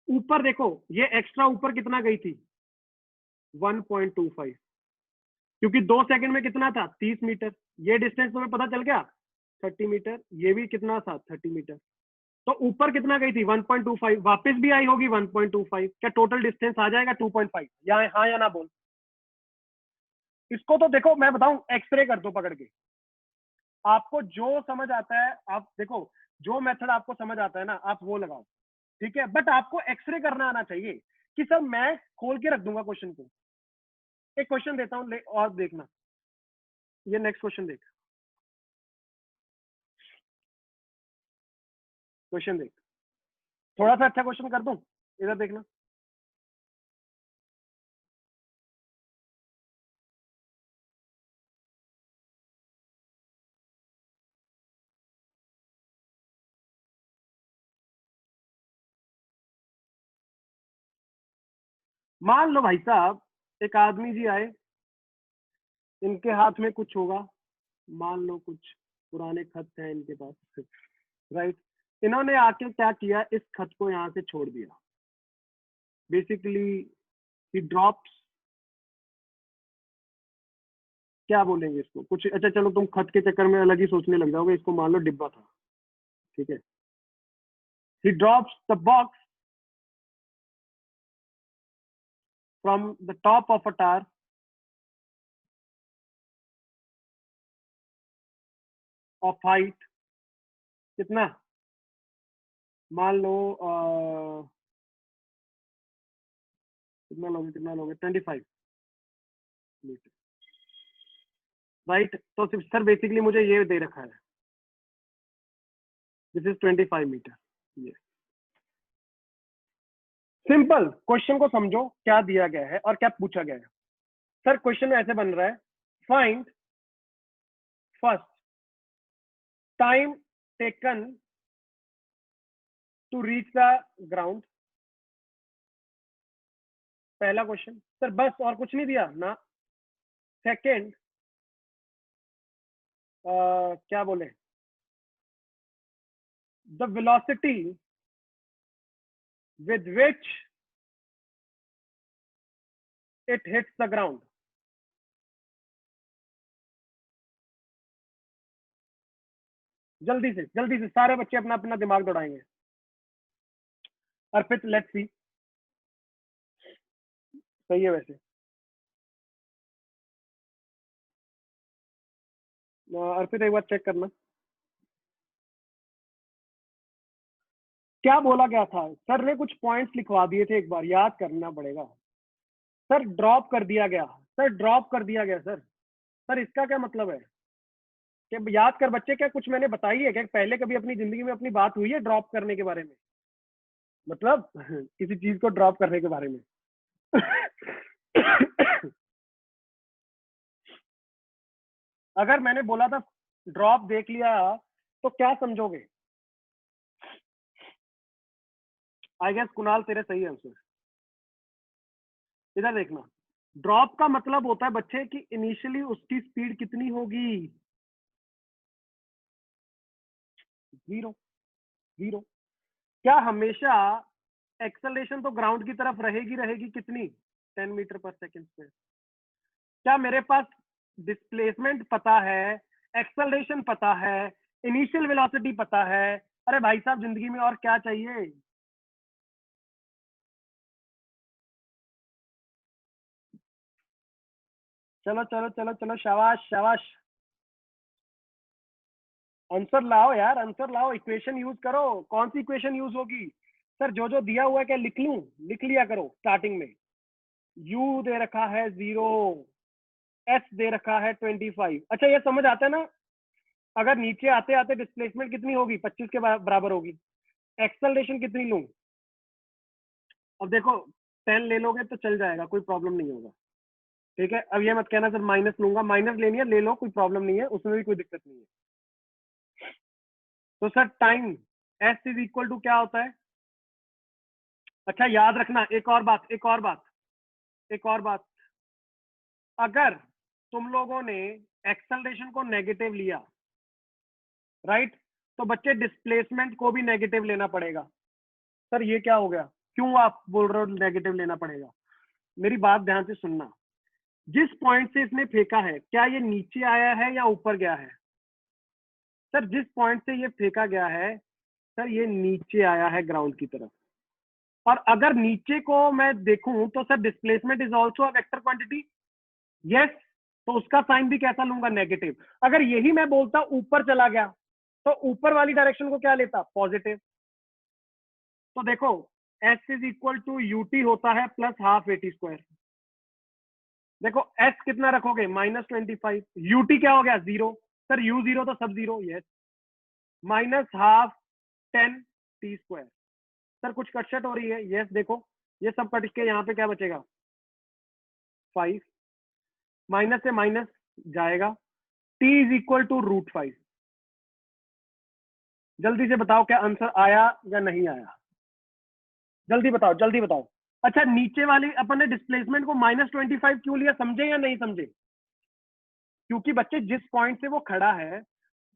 ऊपर देखो, ये एक्स्ट्रा ऊपर कितना गई थी? 1.25, क्योंकि 2 सेकंड में कितना था? 30 मीटर। ये डिस्टेंस तुम्हें पता चल गया, 30 मीटर। ये भी कितना था? 30 मीटर। तो ऊपर कितना गई थी? 1.25, वापस भी आई होगी 1.25। क्या टोटल डिस्टेंस आ जाएगा 2.5? या हाँ या ना बोल। इसको तो देखो, मैं बताऊं, एक्सरे कर दो पकड़ के। आपको जो समझ आता है, आप देखो, जो मेथड आपको समझ आता है ना, आप वो लगाओ, ठीक है? बट आपको एक्सरे करना आना चाहिए कि सर मैं खोल के रख दूंगा क्वेश्चन को। एक क्वेश्चन देता हूं और देखना, ये नेक्स्ट क्वेश्चन देख, क्वेश्चन देख, थोड़ा सा अच्छा क्वेश्चन कर दूं, इधर देखना। मान लो भाई साहब, एक आदमी जी आए, इनके हाथ में कुछ होगा, मान लो कुछ पुराने खत हैं इनके पास, राइट? इन्होंने आके क्या किया, इस खत को यहाँ से छोड़ दिया। बेसिकली ही ड्रॉप्स, क्या बोलेंगे इसको, कुछ अच्छा चलो, तुम खत के चक्कर में अलग ही सोचने लग जाओगे। इसको मान लो डिब्बा था, ठीक है? ही drops the box from the top of a tower of height कितना, मान लो कितना लोगे 25 मीटर, राइट। तो सर बेसिकली मुझे ये दे रखा है, दिस इज 25 मीटर। ये सिंपल क्वेश्चन को समझो क्या दिया गया है और क्या पूछा गया है। सर क्वेश्चन में ऐसे बन रहा है, find first time taken to reach the ground. पहला क्वेश्चन सर, बस और कुछ नहीं दिया ना। सेकंड क्या बोले, the velocity with which it hits the ground। जल्दी से सारे बच्चे अपना अपना दिमाग दौड़ाएंगे। अर्पित लेट्स सी, सही है वैसे। अर्पित एक बार चेक करना क्या बोला गया था। सर ने कुछ पॉइंट्स लिखवा दिए थे, एक बार याद करना पड़ेगा। सर ड्रॉप कर दिया गया, सर ड्रॉप कर दिया गया। सर इसका क्या मतलब है कि याद कर बच्चे, क्या कुछ मैंने बताई है क्या पहले कभी अपनी जिंदगी में अपनी बात हुई है ड्रॉप करने के बारे में, मतलब किसी चीज को ड्रॉप करने के बारे में। अगर मैंने बोला था ड्रॉप देख लिया तो क्या समझोगे? आई गेस कुणाल तेरे सही आंसर। इधर देखना, ड्रॉप का मतलब होता है बच्चे कि इनिशियली उसकी स्पीड कितनी होगी, 0। क्या हमेशा एक्सेलरेशन तो ग्राउंड की तरफ रहेगी कितनी, 10 मीटर पर सेकंड पे। क्या मेरे पास डिस्प्लेसमेंट पता है, एक्सेलरेशन पता है, इनिशियल वेलोसिटी पता है, अरे भाई साहब जिंदगी में और क्या चाहिए। चलो शाबाश, आंसर लाओ यार, आंसर लाओ, इक्वेशन यूज करो। कौन सी इक्वेशन यूज होगी? सर जो दिया हुआ है क्या लिख लूं? लिख लिया करो स्टार्टिंग में। u दे रखा है 0, s दे रखा है 25। अच्छा ये समझ आता है ना, अगर नीचे आते आते डिस्प्लेसमेंट कितनी होगी, 25 के बराबर होगी। एक्सेलरेशन कितनी लूं? अब देखो 10 ले लोगे तो चल जाएगा, कोई प्रॉब्लम नहीं होगा, ठीक है। अब ये मत कहना सर माइनस लूंगा, माइनस लेनी है ले लो, कोई प्रॉब्लम नहीं है, उसमें भी कोई दिक्कत नहीं है। तो sir time s is equal to क्या होता है? अच्छा याद रखना एक और बात, अगर तुम लोगों ने एक्सेलरेशन को नेगेटिव लिया, राइट, तो बच्चे डिस्प्लेसमेंट को भी नेगेटिव लेना पड़ेगा। सर ये क्या हो गया, क्यों आप बोल रहे हो नेगेटिव लेना पड़ेगा? मेरी बात ध्यान से सुनना, जिस पॉइंट से इसने फेंका है क्या ये नीचे आया है या ऊपर गया है? सर जिस पॉइंट से ये फेंका गया है सर ये नीचे आया है ग्राउंड की तरफ। और अगर नीचे को मैं देखूं तो sir displacement is also a vector quantity, yes. तो उसका साइन भी कैसा लूंगा, नेगेटिव। अगर यही मैं बोलता ऊपर चला गया तो ऊपर वाली डायरेक्शन को क्या लेता, पॉजिटिव। तो देखो s is equal to u t होता है प्लस हाफ एटी स्क्वायर। देखो s कितना रखोगे, -25। यूटी क्या हो गया, 0। सर u 0 तो सब 0, yes. Minus half 10 T square. Sir कुछ कटशट हो रही है, यस। देखो ये सब कट के यहाँ पे क्या बचेगा, 5। माइनस से माइनस जाएगा, t इज इक्वल टू √5। जल्दी से बताओ क्या आंसर आया या नहीं आया, जल्दी बताओ। अच्छा नीचे वाली अपन ने डिस्प्लेसमेंट को -25 क्यों लिया, समझे या नहीं समझे? क्योंकि बच्चे जिस पॉइंट से वो खड़ा है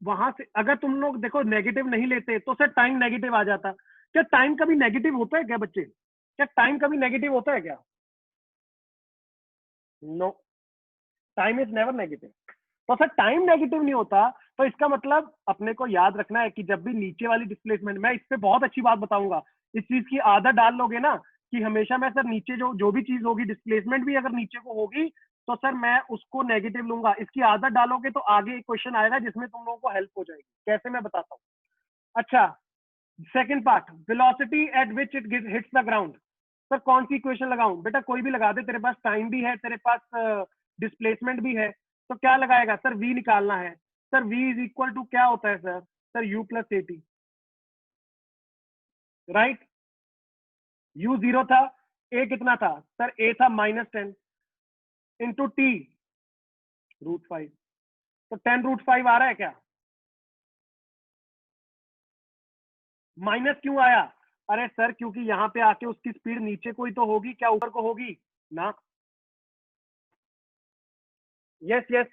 वहां से अगर तुम लोग देखो नेगेटिव नहीं लेते तो सर टाइम नेगेटिव आ जाता। क्या टाइम कभी नेगेटिव होता है क्या बच्चे, क्या टाइम कभी नेगेटिव होता है क्या? No, time is never negative. तो सर टाइम नेगेटिव नहीं होता तो इसका मतलब अपने को याद रखना है कि जब भी नीचे वाली डिस्प्लेसमेंट, मैं इस पे बहुत अच्छी बात बताऊंगा, इस चीज की आदत डाल लोगे ना कि हमेशा मैं सर नीचे जो भी चीज होगी डिस्प्लेसमेंट भी अगर नीचे को होगी तो सर मैं उसको नेगेटिव लूंगा। इसकी आदत डालोगे तो आगे एक क्वेश्चन आएगा जिसमें तुम लोगों को हेल्प हो जाएगी। कैसे, मैं बताता हूँ। अच्छा, second part, velocity at which it hits the ground. Sir कौन सी इक्वेशन लगाऊं? बेटा कोई भी लगा दे, तेरे पास टाइम भी है, तेरे पास डिस्प्लेसमेंट भी है, तो क्या लगाएगा सर? v निकालना है sir. v is equal to क्या होता है sir? Sir u plus a t, right. u 0 था, a कितना था सर? a था -10 इंटू टी √5। तो 10√5 आ रहा है क्या? माइनस क्यों आया? अरे सर क्योंकि यहाँ पे आके उसकी स्पीड नीचे को ही तो होगी, क्या ऊपर को होगी ना? यस यस,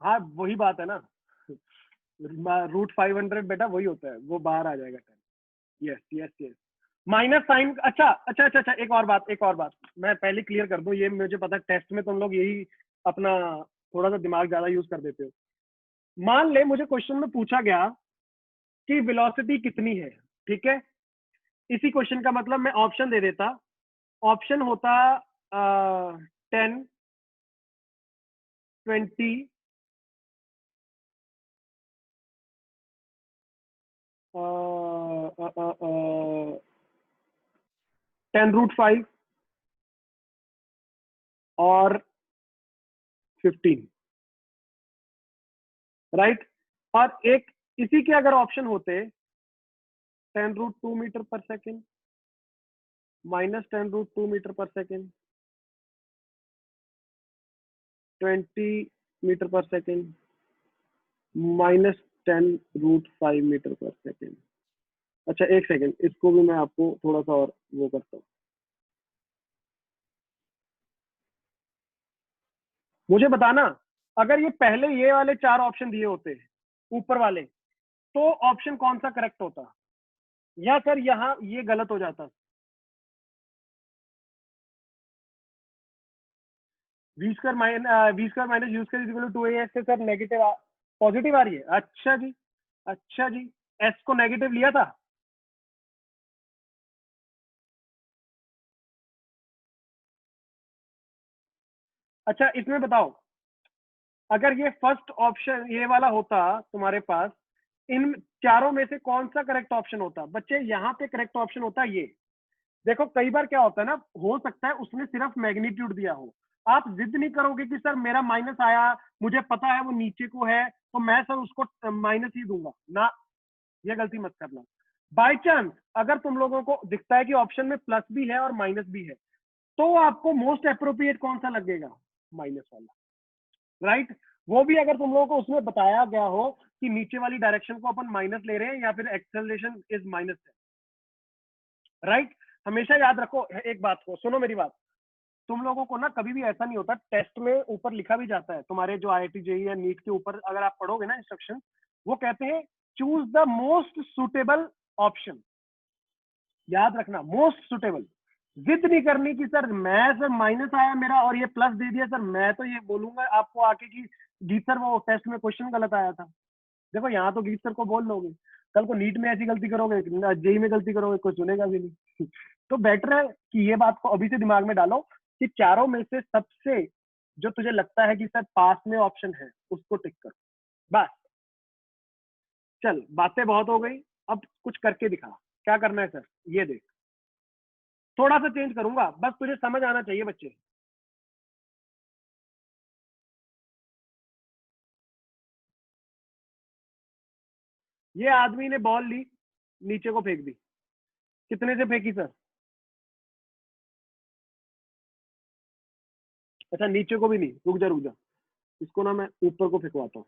हाँ वही बात है ना। √500 बेटा वही होता है, वो बाहर आ जाएगा 10। Yes yes yes, minus sign. अच्छा अच्छा अच्छा अच्छा, एक और बात, एक और बात मैं पहले क्लियर कर दूं। ये मुझे पता है टेस्ट में तुम लोग यही अपना थोड़ा सा दिमाग ज्यादा यूज कर देते हो। मान ले मुझे क्वेश्चन में पूछा गया कि वेलोसिटी कितनी है, ठीक है। इसी क्वेश्चन का मतलब मैं ऑप्शन दे देता। ऑप्शन होता 10, 20, 10√5 और 15, राइट। और एक इसी के अगर ऑप्शन होते 10√2 मीटर पर सेकेंड, -10√2 मीटर पर सेकेंड, 20 मीटर पर सेकेंड, -10√5 मीटर पर सेकेंड। अच्छा एक सेकेंड, इसको भी मैं आपको थोड़ा सा और वो करता हूँ। मुझे बताना, अगर ये पहले ये वाले 4 ऑप्शन दिए होते ऊपर वाले, तो ऑप्शन कौन सा करेक्ट होता? या सर यहाँ ये गलत हो जाता? v² - u² = 2a से सर नेगेटिव पॉजिटिव आ रही है। अच्छा जी, अच्छा जी, एस को नेगेटिव लिया था। अच्छा इसमें बताओ, अगर ये फर्स्ट ऑप्शन ये वाला होता तुम्हारे पास, इन चारों में से कौन सा करेक्ट ऑप्शन होता? बच्चे यहाँ पे करेक्ट ऑप्शन होता ये। देखो कई बार क्या होता है ना, हो सकता है उसने सिर्फ मैग्नीट्यूड दिया हो। आप जिद नहीं करोगे कि सर मेरा माइनस आया, मुझे पता है वो नीचे को है, तो मैं सर उसको माइनस ही दूंगा ना। ये गलती मत करना। बाय चांस अगर तुम लोगों को दिखता है कि ऑप्शन में प्लस भी है और माइनस भी है, तो आपको मोस्ट अप्रोप्रिएट कौन सा लगेगा? माइनस वाला, राइट। वो भी अगर तुम लोगों को उसमें बताया गया हो कि नीचे वाली डायरेक्शन को अपन माइनस ले रहे हैं या फिर एक्सेलरेशन इज माइनस है, राइट। हमेशा याद रखो एक बात को, सुनो मेरी बात। तुम लोगों को ना कभी भी ऐसा नहीं होता, टेस्ट में ऊपर लिखा भी जाता है तुम्हारे जो IIT जेईई या नीट के ऊपर अगर आप पढ़ोगे ना इंस्ट्रक्शन, वो कहते हैं choose the most suitable option. याद रखना, मोस्ट सुटेबल। जिद नहीं करनी कि सर मैं सर माइनस आया मेरा और ये प्लस दे दिया सर, मैं तो ये बोलूंगा आपको आके कि गीत सर वो टेस्ट में क्वेश्चन गलत आया था। देखो यहाँ तो गीत सर को बोल लोगे, कल को नीट में ऐसी गलती करोगे, जेई में गलती करोगे, कोई सुनेगा भी नहीं। तो बेटर है कि ये बात को अभी से दिमाग में डालो कि चारों में से सबसे जो तुझे लगता है कि सर पास में ऑप्शन है उसको टिक करो, बस। चल बातें बहुत हो गई, अब कुछ करके दिखा। क्या करना है सर? ये देख, थोड़ा सा चेंज करूंगा, बस तुझे समझ आना चाहिए बच्चे। ये आदमी ने बॉल ली, नीचे को फेंक दी। कितने से फेंकी सर? अच्छा नीचे को भी नहीं, रुक जा रुक जा, इसको ना मैं ऊपर को फेंकवाता हूँ।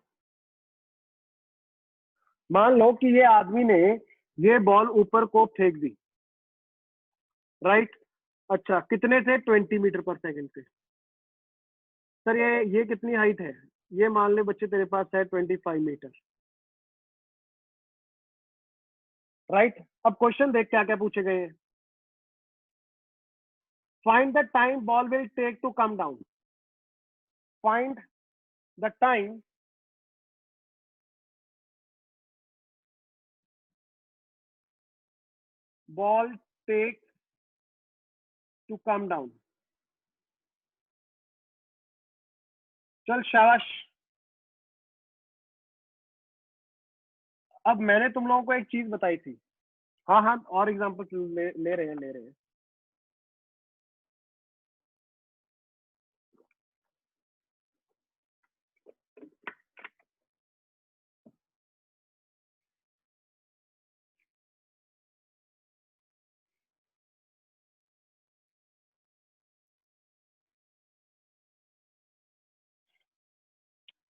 मान लो कि ये आदमी ने ये बॉल ऊपर को फेंक दी, राइट। अच्छा कितने से? 20 मीटर पर सेकेंड से। सर ये कितनी हाइट है? ये मान ले बच्चे तेरे पास है 25 मीटर, राइट। अब क्वेश्चन देख क्या क्या पूछे गए हैं। Find the time ball will take to come down. Find the time ball take to come down. चल शाबाश। अब मैंने तुम लोगों को एक चीज बताई थी। हाँ हाँ, और एग्जांपल ले रहे हैं।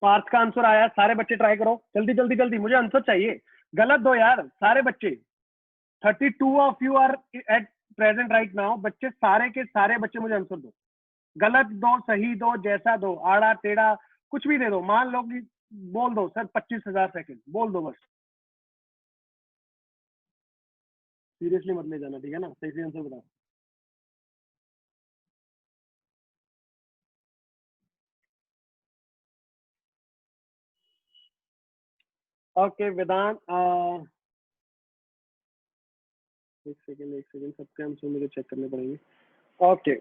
पार्थ का आंसर आया, सारे बच्चे ट्राई करो, जल्दी जल्दी जल्दी, मुझे आंसर चाहिए। गलत दो यार सारे बच्चे। 32 of you are at present right now. बच्चे सारे के सारे बच्चे मुझे आंसर दो। गलत दो, सही दो, जैसा दो, आड़ा टेढ़ा कुछ भी दे दो। मान लो कि बोल दो सर 25,000 सेकंड, बोल दो बस। सीरियसली मत ले जाना, ठीक है ना? सही से आंसर बताओ। ओके वेदांत, एक सेकेंड, सबके आंसर मुझे चेक करने पड़ेंगे। ओके,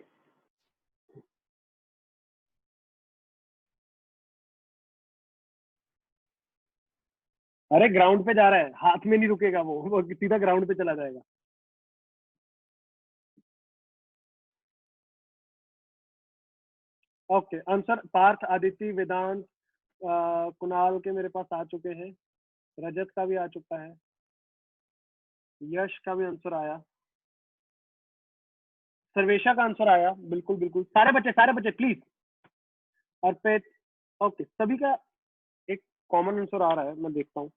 अरे ग्राउंड पे जा रहा है, हाथ में नहीं रुकेगा वो सीधा ग्राउंड पे चला जाएगा। ओके आंसर पार्थ, आदित्य, वेदांत, कुणाल के मेरे पास आ चुके हैं। रजत का भी आ चुका है। यश का भी आंसर आया। सर्वेशा का आंसर आया। बिल्कुल बिल्कुल, सारे बच्चे प्लीज। अर्पित, ओके सभी का एक कॉमन आंसर आ रहा है, मैं देखता हूँ।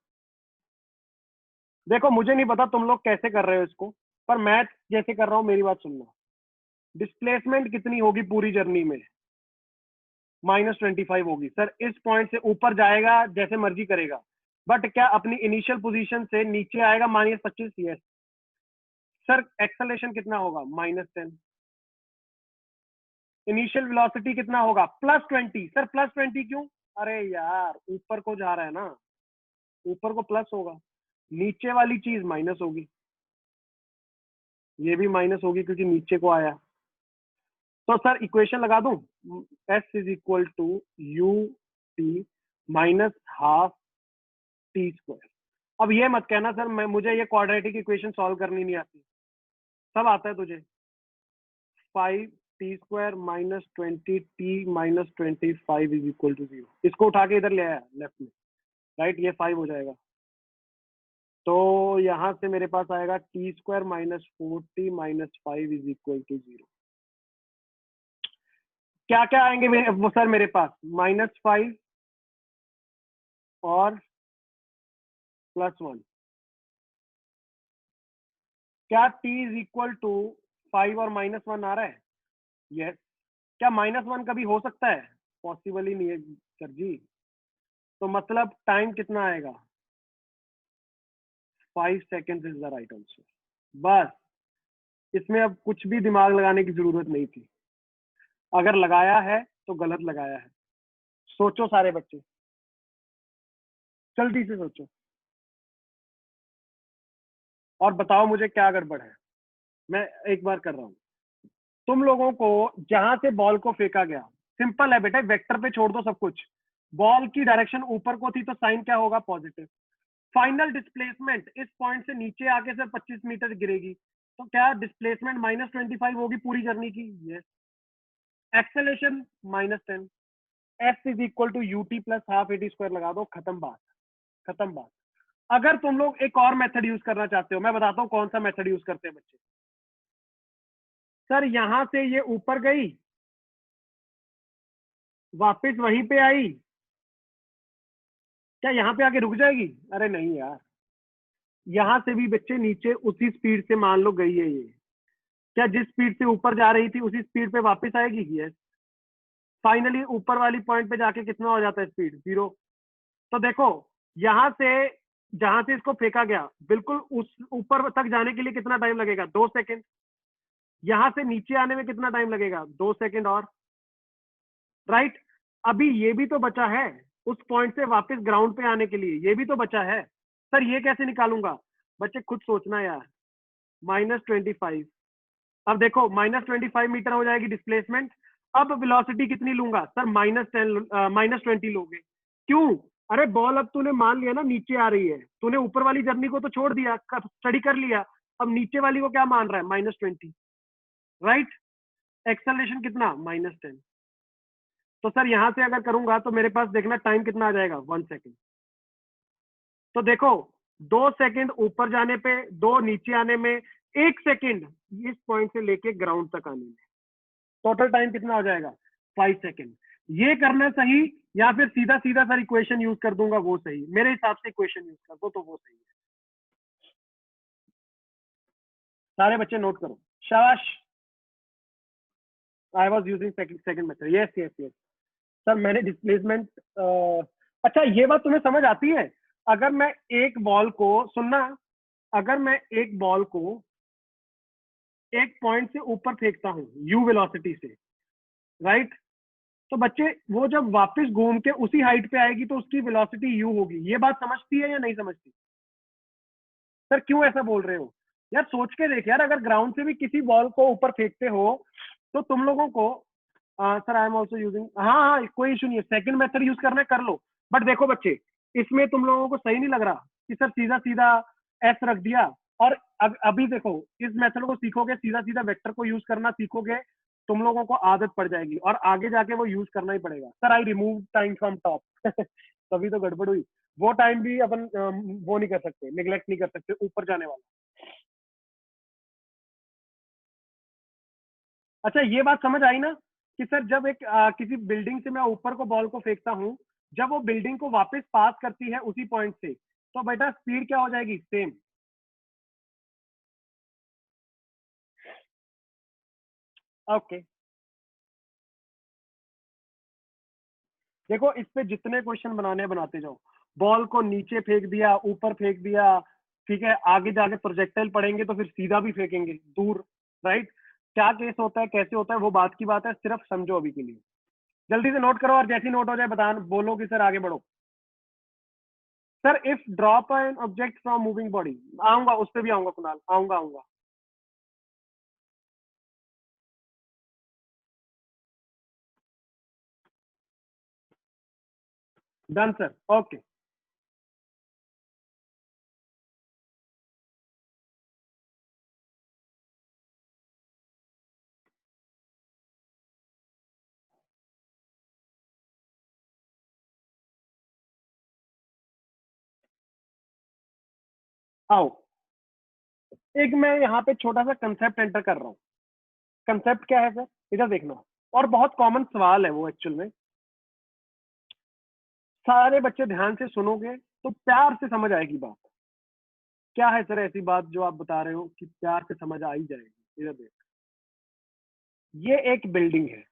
देखो मुझे नहीं पता तुम लोग कैसे कर रहे हो इसको, पर मैं जैसे कर रहा हूँ मेरी बात सुनना। डिस्प्लेसमेंट कितनी होगी पूरी जर्नी में? -25 होगी सर। इस पॉइंट से ऊपर जाएगा जैसे मर्जी करेगा, बट क्या अपनी इनिशियल पोजीशन से नीचे आएगा -25? Yes sir. एक्सेलेरेशन कितना होगा? -10। इनिशियल वेलोसिटी कितना होगा? +20। सर +20 क्यों? अरे यार ऊपर को जा रहा है ना, ऊपर को प्लस होगा, नीचे वाली चीज माइनस होगी, ये भी माइनस होगी क्योंकि नीचे को आया। तो सर इक्वेशन लगा दूं, S is equal to u t -12t²। अब ये मत कहना सर मैं मुझे ये क्वाड्रेटिक इक्वेशन सॉल्व करनी नहीं आती। सब आता है तुझे। 5t² -20t -25 is equal to 0। इसको उठा के इधर ले आया लेफ्ट में, राइट, ये 5 हो जाएगा। तो यहां से मेरे पास आएगा t² -4t -5 is equal to 0। क्या क्या आएंगे वो सर मेरे पास? -5 और +1। क्या t इज इक्वल टू 5 और -1 आ रहा है? यस। क्या -1 कभी हो सकता है? पॉसिबल ही नहीं है सर जी। तो मतलब टाइम कितना आएगा? 5 second is the right answer. बस इसमें अब कुछ भी दिमाग लगाने की जरूरत नहीं थी। अगर लगाया है तो गलत लगाया है। सोचो सारे बच्चे, जल्दी से सोचो और बताओ मुझे क्या गड़बड़ है। मैं एक बार कर रहा हूं। तुम लोगों को जहां से बॉल को फेंका गया, सिंपल है बेटा, वेक्टर पे छोड़ दो सब कुछ। बॉल की डायरेक्शन ऊपर को थी तो साइन क्या होगा? पॉजिटिव। फाइनल डिस्प्लेसमेंट इस पॉइंट से नीचे आके सर 25 मीटर गिरेगी, तो क्या डिस्प्लेसमेंट -25 होगी पूरी जर्नी की? Yes. Acceleration -10। S is equal to u t plus half AT² लगा दो, खत्म बात, खत्म बात। अगर तुम लोग एक और मेथड यूज करना चाहते हो, मैं बताता हूँ कौन सा मेथड यूज करते हैं बच्चे। सर यहां से ये ऊपर गई, वापस वहीं पे आई, क्या यहाँ पे आके रुक जाएगी? अरे नहीं यार, यहां से भी बच्चे नीचे उसी स्पीड से मान लो गई है ये। क्या जिस स्पीड से ऊपर जा रही थी उसी स्पीड पे वापस आएगी? यस। फाइनली ऊपर वाली पॉइंट पे जाके कितना हो जाता है स्पीड? 0। तो देखो यहां से जहां से इसको फेंका गया बिल्कुल उस ऊपर तक जाने के लिए कितना टाइम लगेगा? 2 सेकेंड। यहां से नीचे आने में कितना टाइम लगेगा? 2 सेकेंड और, राइट। अभी ये भी तो बचा है उस पॉइंट से वापस ग्राउंड पे आने के लिए, ये भी तो बचा है। सर ये कैसे निकालूंगा? बच्चे खुद सोचना यार। -25 अब देखो -25 मीटर हो जाएगी डिस्प्लेसमेंट। अब वेलोसिटी कितनी लूंगा सर, -20 लोगे। क्यों? अरे बॉल अब तूने मान लिया ना नीचे आ रही है, तूने ऊपर वाली जर्नी को तो छोड़ दिया, स्टडी कर लिया, अब नीचे वाली को क्या मान रहा है, -20, राइट। एक्सेलरेशन कितना, -10। तो सर यहां से अगर करूंगा तो मेरे पास देखना टाइम कितना आ जाएगा, 1 सेकेंड। तो देखो 2 सेकेंड ऊपर जाने पे, 2 नीचे आने में, 1 सेकेंड इस पॉइंट से लेके ग्राउंड तक आने में, टोटल टाइम कितना हो जाएगा, 5 सेकेंड। ये करना सही या फिर सीधा सीधा सर इक्वेशन यूज कर दूंगा वो सही? मेरे हिसाब से इक्वेशन यूज कर दो तो वो सही है। सारे बच्चे नोट करो, शाबाश। I was using second method, yes yes yes. Sir मैंने डिस्प्लेसमेंट, अच्छा ये बात तुम्हें समझ आती है? अगर मैं एक बॉल को, सुनना, अगर मैं एक बॉल को एक पॉइंट से ऊपर फेंकता हूँ यू वेलोसिटी से, राइट, तो बच्चे वो जब वापस घूम के उसी हाइट पे आएगी तो उसकी वेलोसिटी यू होगी। ये बात समझती है या नहीं समझती? सर क्यों ऐसा बोल रहे हो यार? सोच के देख यार, अगर ग्राउंड से भी किसी बॉल को ऊपर फेंकते हो तो तुम लोगों को, sir I am also using, हाँ हाँ कोई इशू नहीं है, सेकंड मेथड यूज करना है कर लो। बट देखो बच्चे, इसमें तुम लोगों को सही नहीं लग रहा कि सर सीधा सीधा एस रख दिया। और अभी देखो, इस मेथड को सीखोगे, सीधा सीधा वेक्टर को यूज करना सीखोगे, तुम लोगों को आदत पड़ जाएगी और आगे जाके वो यूज करना ही पड़ेगा। Sir I remove time from top तभी तो गड़बड़ हुई। वो टाइम भी अपन वो नहीं कर सकते, निगलेक्ट नहीं कर सकते, ऊपर जाने वाला। अच्छा ये बात समझ आई ना कि सर जब एक किसी बिल्डिंग से मैं ऊपर को बॉल को फेंकता हूँ, जब वो बिल्डिंग को वापस पास करती है उसी पॉइंट से, तो बेटा स्पीड क्या हो जाएगी, सेम। ओके, देखो इस पे जितने क्वेश्चन बनाने बनाते जाओ। बॉल को नीचे फेंक दिया, ऊपर फेंक दिया, ठीक है, आगे जाके प्रोजेक्टाइल पड़ेंगे तो फिर सीधा भी फेंकेंगे दूर, राइट। क्या केस होता है, कैसे होता है, वो बात की बात है, सिर्फ समझो अभी के लिए। जल्दी से नोट करो और जैसे नोट हो जाए बता, बोलो कि सर आगे बढ़ो। Sir if drop an object from moving body, आऊंगा उस पर भी आऊंगा कुणाल, आऊंगा आऊंगा। Done sir, okay. आओ, एक मैं यहाँ पे छोटा सा कंसेप्ट एंटर कर रहा हूँ। कंसेप्ट क्या है सर, इधर देखना। और बहुत कॉमन सवाल है वो एक्चुअल में, सारे बच्चे ध्यान से सुनोगे तो प्यार से समझ आएगी बात। क्या है सर ऐसी बात जो आप बता रहे हो कि प्यार से समझ आ ही जाएगी? इधर देख, ये एक बिल्डिंग है,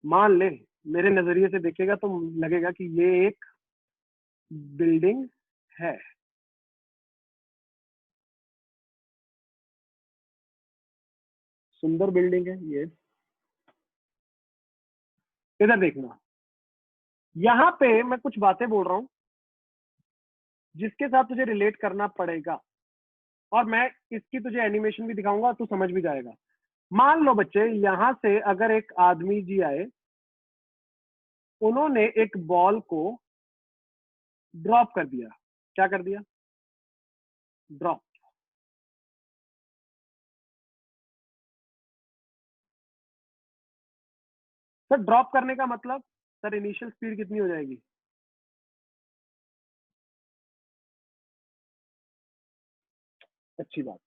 मान ले, मेरे नजरिए से देखेगा तो लगेगा कि ये एक बिल्डिंग है, सुंदर बिल्डिंग है ये। इधर देखना, यहाँ पे मैं कुछ बातें बोल रहा हूँ जिसके साथ तुझे रिलेट करना पड़ेगा, और मैं इसकी तुझे एनिमेशन भी दिखाऊंगा, तू समझ भी जाएगा। मान लो बच्चे, यहां से अगर एक आदमी जी आए, उन्होंने एक बॉल को ड्रॉप कर दिया। क्या कर दिया, ड्रॉप। सर ड्रॉप करने का मतलब, सर इनिशियल स्पीड कितनी हो जाएगी, अच्छी बात।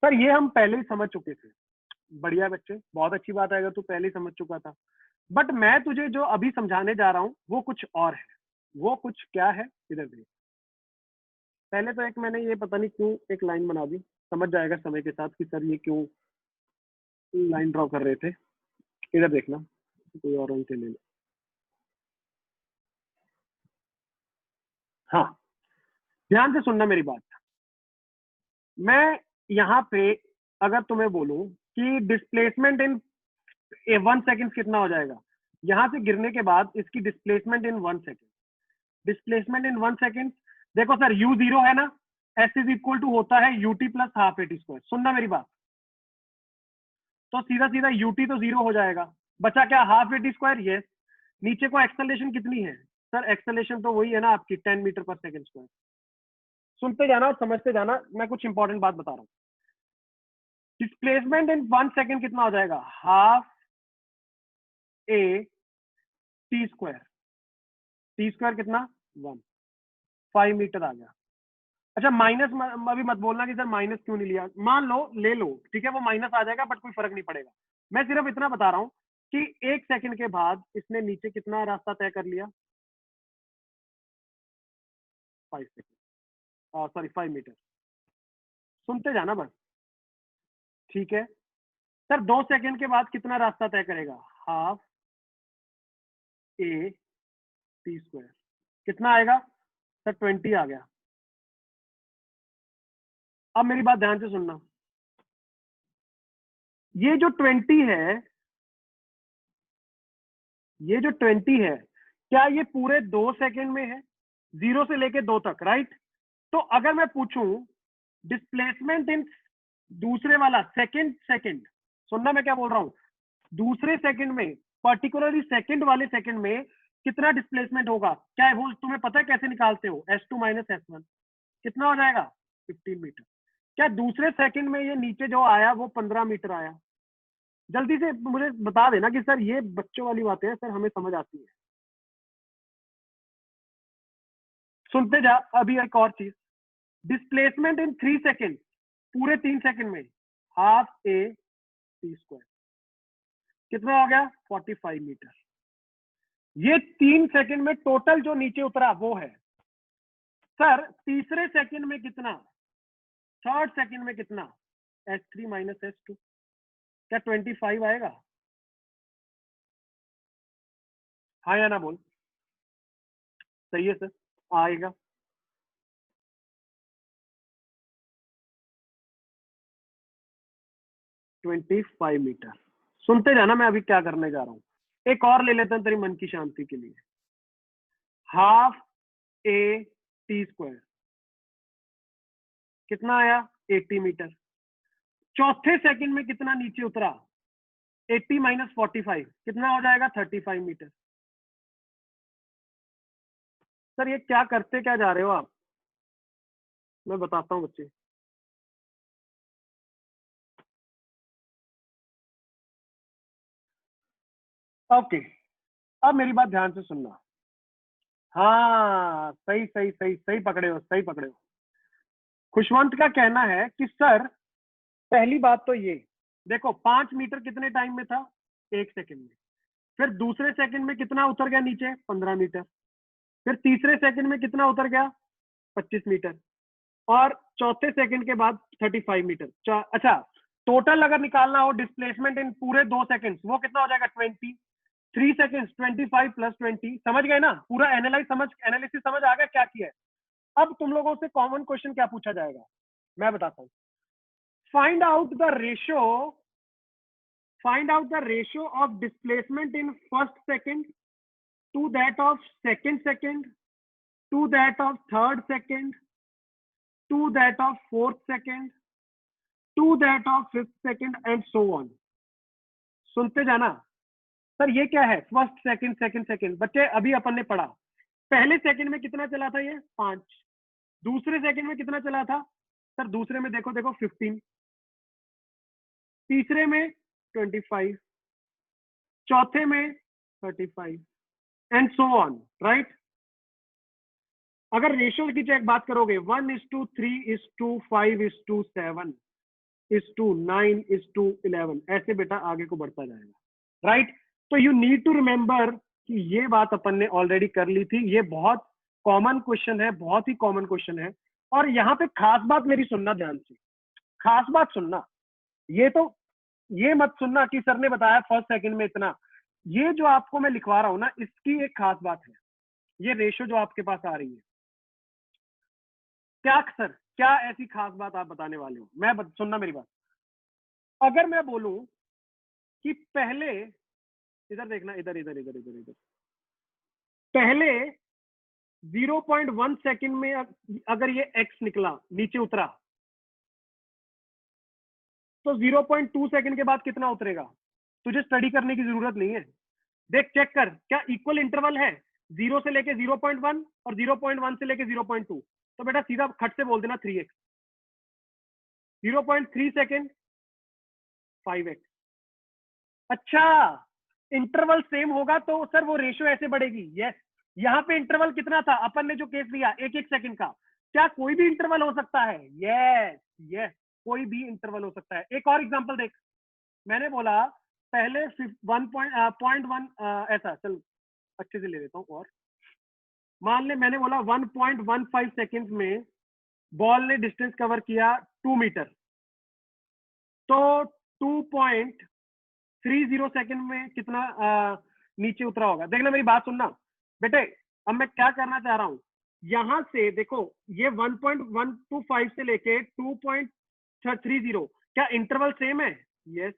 सर ये हम पहले ही समझ चुके थे, बढ़िया बच्चे, बहुत अच्छी बात है अगर तू पहले ही समझ चुका था। बट मैं तुझे जो अभी समझाने जा रहा हूँ वो कुछ और है। वो कुछ क्या है, इधर देख। पहले तो एक मैंने ये पता नहीं क्यों एक लाइन बना दी, समझ जाएगा समय के साथ कि सर ये क्यों लाइन ड्रॉ कर रहे थे। इधर देखना, कोई और रंग से ले लो। हाँ, ध्यान से सुनना मेरी बात। मैं यहाँ पे अगर तुम्हें बोलूं कि डिस्प्लेसमेंट इन 1 सेकेंड कितना हो जाएगा, यहाँ से गिरने के बाद इसकी displacement in 1 second, displacement in 1 second. देखो सर यू जीरो है ना, एस इज इक्वल टू होता है u t plus half a t square. सुनना मेरी बात, तो सीधा सीधा यूटी तो 0 हो जाएगा, बचा क्या हाफ एटी स्क्वायर। यस, नीचे को एक्सेलरेशन कितनी है सर? एक्सेलरेशन तो वही है ना आपकी 10 मीटर पर सेकंड स्क्वायर। सुनते जाना और समझते जाना, मैं कुछ इंपॉर्टेंट बात बता रहा हूँ। डिस्प्लेसमेंट इन 1 सेकंड कितना हो जाएगा? Half A T square. T square कितना? 1, 5 मीटर आ गया। अच्छा माइनस अभी मत बोलना कि सर माइनस क्यों नहीं लिया, मान लो ले लो, ठीक है, वो माइनस आ जाएगा बट कोई फर्क नहीं पड़ेगा। मैं सिर्फ इतना बता रहा हूं कि 1 सेकंड के बाद इसने नीचे कितना रास्ता तय कर लिया? 5 सेकंड, सॉरी 5 मीटर। सुनते जाना बस, ठीक है सर। 2 सेकंड के बाद कितना रास्ता तय करेगा? Half A T square. कितना आएगा सर? 20 आ गया। अब मेरी बात ध्यान से सुनना, ये जो 20 है, ये जो 20 है, क्या ये पूरे 2 सेकंड में है? 0 से लेके 2 तक, राइट? तो अगर मैं पूछूं डिस्प्लेसमेंट इन दूसरे वाला सेकंड, सुनना मैं क्या बोल रहा हूं, दूसरे सेकंड में, पर्टिकुलरली सेकंड वाले सेकंड में कितना डिस्प्लेसमेंट होगा? क्या है वो तुम्हें पता है कैसे निकालते हो? S2 माइनस S1 कितना हो जाएगा? 15 मीटर। क्या दूसरे सेकंड में ये नीचे जो आया वो 15 मीटर आया? जल्दी से मुझे बता देना कि सर ये बच्चों वाली बातें हैं सर, हमें समझ आती है। सुनते जा, अभी एक और चीज, डिस्प्लेसमेंट इन 3 सेकंड, पूरे 3 सेकंड में हाफ ए टी स्क्वायर कितना हो गया? 45 मीटर। ये 3 सेकंड में टोटल जो नीचे उतरा वो है। सर तीसरे सेकंड में कितना? थर्ड सेकंड में कितना? S3 माइनस S2, क्या 25 आएगा? हाँ या ना बोल। सही है सर, आएगा। Twenty 25 metre. सुनते जाना मैं अभी क्या करने जा रहा हूं। एक और ले लेते हैं तेरी मन की शांति के लिए। हाफ ए टी स्क्वायर कितना आया? 80 मीटर। चौथे सेकंड में कितना नीचे उतरा? 80 माइनस 45 कितना हो जाएगा? 35 मीटर। सर ये क्या करते क्या जा रहे हो आप? मैं बताता हूँ बच्चे। ओके, अब मेरी बात ध्यान से सुनना। हाँ सही सही सही सही पकड़े हो, सही पकड़े हो। खुशवंत का कहना है कि सर पहली बात तो ये देखो, 5 मीटर कितने टाइम में था? 1 सेकंड में। फिर दूसरे सेकंड में कितना उतर गया नीचे? 15 मीटर। फिर तीसरे सेकंड में कितना उतर गया? 25 मीटर। और चौथे सेकंड के बाद 35 मीटर। अच्छा, टोटल अगर निकालना हो डिस्प्लेसमेंट इन पूरे 2 सेकंड, वो कितना हो जाएगा? 20। 3 सेकंड 25 प्लस 20। समझ गए ना? पूरा एनालिसिस समझ आ गया क्या किया है? अब तुम लोगों से कॉमन क्वेश्चन क्या पूछा जाएगा मैं बताता हूं। Find out the ratio of displacement in first second to that of second second to that of third second to that of fourth second to that of fifth second and so on. सुनते जाना। Sir ये क्या है? First second second second, बच्चे अभी अपन ने पढ़ा। पहले सेकंड में कितना चला था? ये 5। दूसरे सेकंड में कितना चला था? सर दूसरे में देखो देखो 15। तीसरे में 25। चौथे में 35 एंड सो ऑन, राइट? अगर रेशियो की चेक बात करोगे 1:3:5:7:9:11, ऐसे बेटा आगे को बढ़ता जाएगा, राइट? तो यू नीड टू रिमेंबर कि ये बात अपन ने ऑलरेडी कर ली थी। ये बहुत कॉमन क्वेश्चन है, बहुत ही कॉमन क्वेश्चन है। और यहाँ पे खास बात मेरी सुनना ध्यान से, खास बात सुनना। ये मत सुनना कि सर ने बताया फर्स्ट सेकंड में इतना। ये जो आपको मैं लिखवा रहा हूं ना, इसकी एक खास बात है। ये रेशियो जो आपके पास आ रही है, क्या सर क्या ऐसी खास बात आप बताने वाले हो? सुनना मेरी बात। अगर मैं बोलूं कि पहले, इधर देखना, इधर इधर इधर इधर इधर, पहले 0.1 सेकंड में अगर ये x निकला, नीचे उतरा, तो 0.2 सेकंड के बाद कितना उतरेगा? तुझे स्टडी करने की जरूरत नहीं है, देख चेक कर, क्या इक्वल इंटरवल है 0 से लेके 0.1 और 0.1 से लेके 0.2? तो बेटा सीधा खट से बोल देना 3x, 0.3 सेकंड 5x। अच्छा, इंटरवल सेम होगा तो सर वो रेशियो ऐसे बढ़ेगी। यस, यहाँ पे इंटरवल कितना था, अपन ने जो केस लिया 1-1 सेकंड का, क्या कोई भी इंटरवल हो सकता है? यस यस, कोई भी इंटरवल हो सकता है। एक और एग्जांपल देख, मैंने बोला पहले 1.1 ऐसा, चल अच्छे से ले लेता हूँ। और मान ले मैंने बोला 1.15 सेकंड में बॉल ने डिस्टेंस कवर किया 2 मीटर, तो 2.30 सेकंड में कितना नीचे उतरा होगा? देखना, मेरी बात सुनना बेटे। अब मैं क्या करना चाह रहा हूं, यहां से देखो, ये 1.125 से लेके 2.30, क्या इंटरवल सेम है? यस।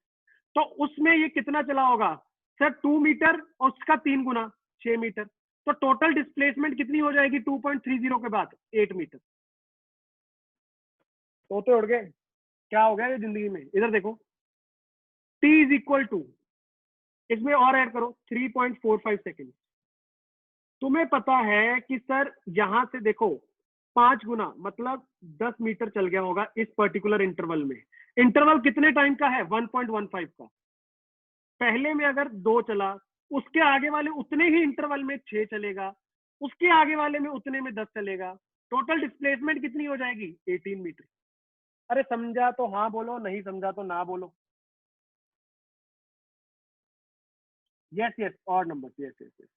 तो उसमें ये कितना चला होगा सर? 2 मीटर और उसका 3 गुना 6 मीटर। तो टोटल डिस्प्लेसमेंट कितनी हो जाएगी 2.30 के बाद? 8 मीटर। तो उड़ गए, क्या हो गया ये जिंदगी में? इधर देखो, t इज इक्वल टू, इसमें और ऐड करो 3.45 सेकेंड। तुम्हें पता है कि सर यहां से देखो 5 गुना मतलब 10 मीटर चल गया होगा इस पर्टिकुलर इंटरवल में। इंटरवल कितने टाइम का है? 1.15 का। पहले में अगर 2 चला, उसके आगे वाले उतने ही इंटरवल में 6 चलेगा, उसके आगे वाले में उतने में 10 चलेगा। टोटल डिस्प्लेसमेंट कितनी हो जाएगी? 18 मीटर। अरे समझा तो हाँ बोलो, नहीं समझा तो ना बोलो। यस यस, और number, yes yes yes,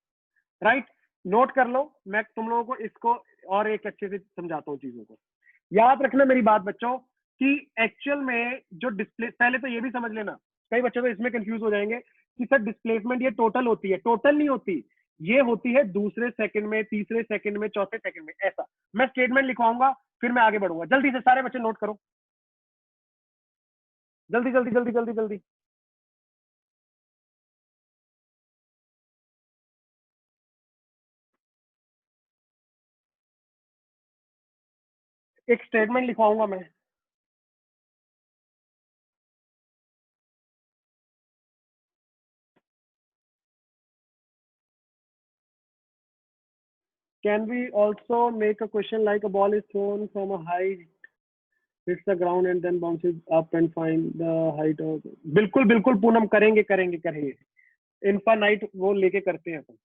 right. Note कर लो, मैं तुम लोगों को इसको और एक अच्छे से समझाता हूँ चीजों को। याद रखना मेरी बात बच्चों, कि एक्चुअल में जो डिस्प्ले, पहले तो ये भी समझ लेना, कई बच्चों तो इसमें कंफ्यूज हो जाएंगे कि सर डिस्प्लेसमेंट ये टोटल होती है। टोटल नहीं होती, ये होती है दूसरे सेकंड में, तीसरे सेकंड में, चौथे सेकंड में, ऐसा। मैं स्टेटमेंट लिखवाऊंगा, फिर मैं आगे बढ़ूंगा। जल्दी से सारे बच्चे नोट करो, जल्दी जल्दी जल्दी जल्दी जल्दी। एक स्टेटमेंट लिखवाऊंगा मैं। Can we also make a question like a ball is thrown from a height, hits the ground and then bounces up and find the height of? बिल्कुल बिल्कुल पूनम, करेंगे करेंगे करेंगे, इनफाइनाइट वो लेके करते हैं अपन।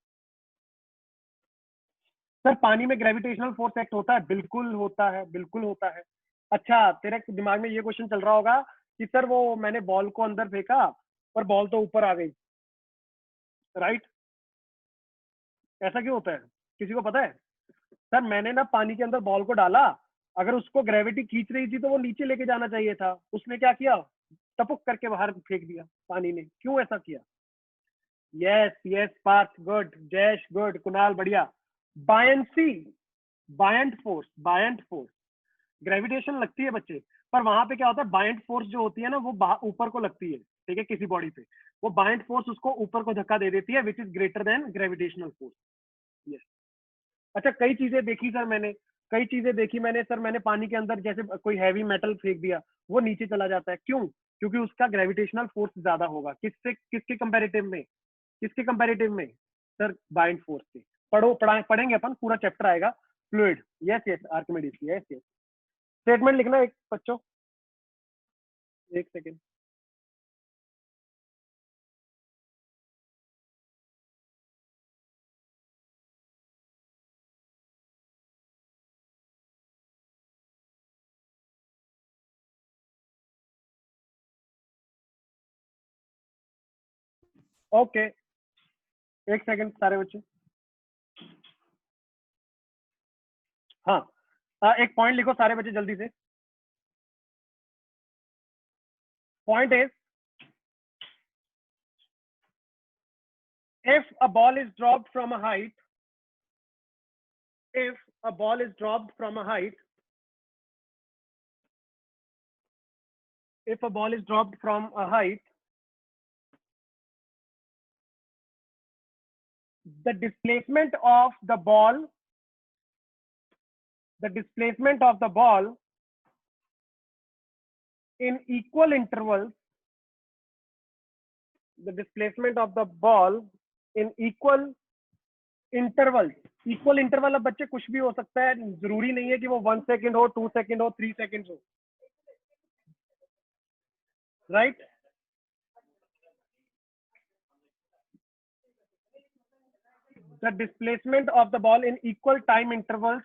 सर पानी में ग्रेविटेशनल फोर्स एक्ट होता है? बिल्कुल होता है, बिल्कुल होता है। अच्छा, तेरे दिमाग में ये क्वेश्चन चल रहा होगा कि सर वो मैंने बॉल को अंदर फेंका और बॉल तो ऊपर आ गई, राइट? ऐसा क्यों होता है, किसी को पता है? सर मैंने ना पानी के अंदर बॉल को डाला, अगर उसको ग्रेविटी खींच रही थी तो वो नीचे लेके जाना चाहिए था, उसने क्या किया? टपुक करके बाहर फेंक दिया पानी ने। क्यों ऐसा किया? Yes yes, Parth good, Jayesh good, Kunal बढ़िया। Buoyancy, buoyant force, buoyant force, gravitation लगती है बच्चे, पर वहां पे क्या होता है, बायंट फोर्स जो होती है ना, वो ऊपर को लगती है, ठीक है, किसी बॉडी पे। वो बायंट फोर्स उसको ऊपर को धक्का दे देती है, which is greater than gravitational force. Yes. अच्छा, कई चीजें देखी सर मैंने, कई चीजें देखी मैंने सर, मैंने पानी के अंदर जैसे कोई हैवी मेटल फेंक दिया, वो नीचे चला जाता है। क्यों? क्योंकि उसका ग्रेविटेशनल फोर्स ज्यादा होगा। किससे, किसके कंपैरेटिव में? किसके कंपैरेटिव में? सर बाइंड फोर्स के। पढ़ेंगे अपन, पूरा चैप्टर आएगा fluid. Yes yes, Archimedes, yes yes. Statement लिखना एक बच्चों, एक सेकेंड। ओके, एक सेकेंड सारे बच्चे। हाँ, एक पॉइंट लिखो सारे बच्चे जल्दी से। Point is, if a ball is dropped from a height, if a ball is dropped from a height, if a ball is dropped from a height, the displacement of the ball, the displacement of the ball in equal intervals, the displacement of the ball in equal intervals. Equal interval अब बच्चे कुछ भी हो सकता है, जरूरी नहीं है कि वो 1 सेकेंड हो, 2 सेकेंड हो, 3 सेकेंड हो, right? The displacement of the ball in equal time intervals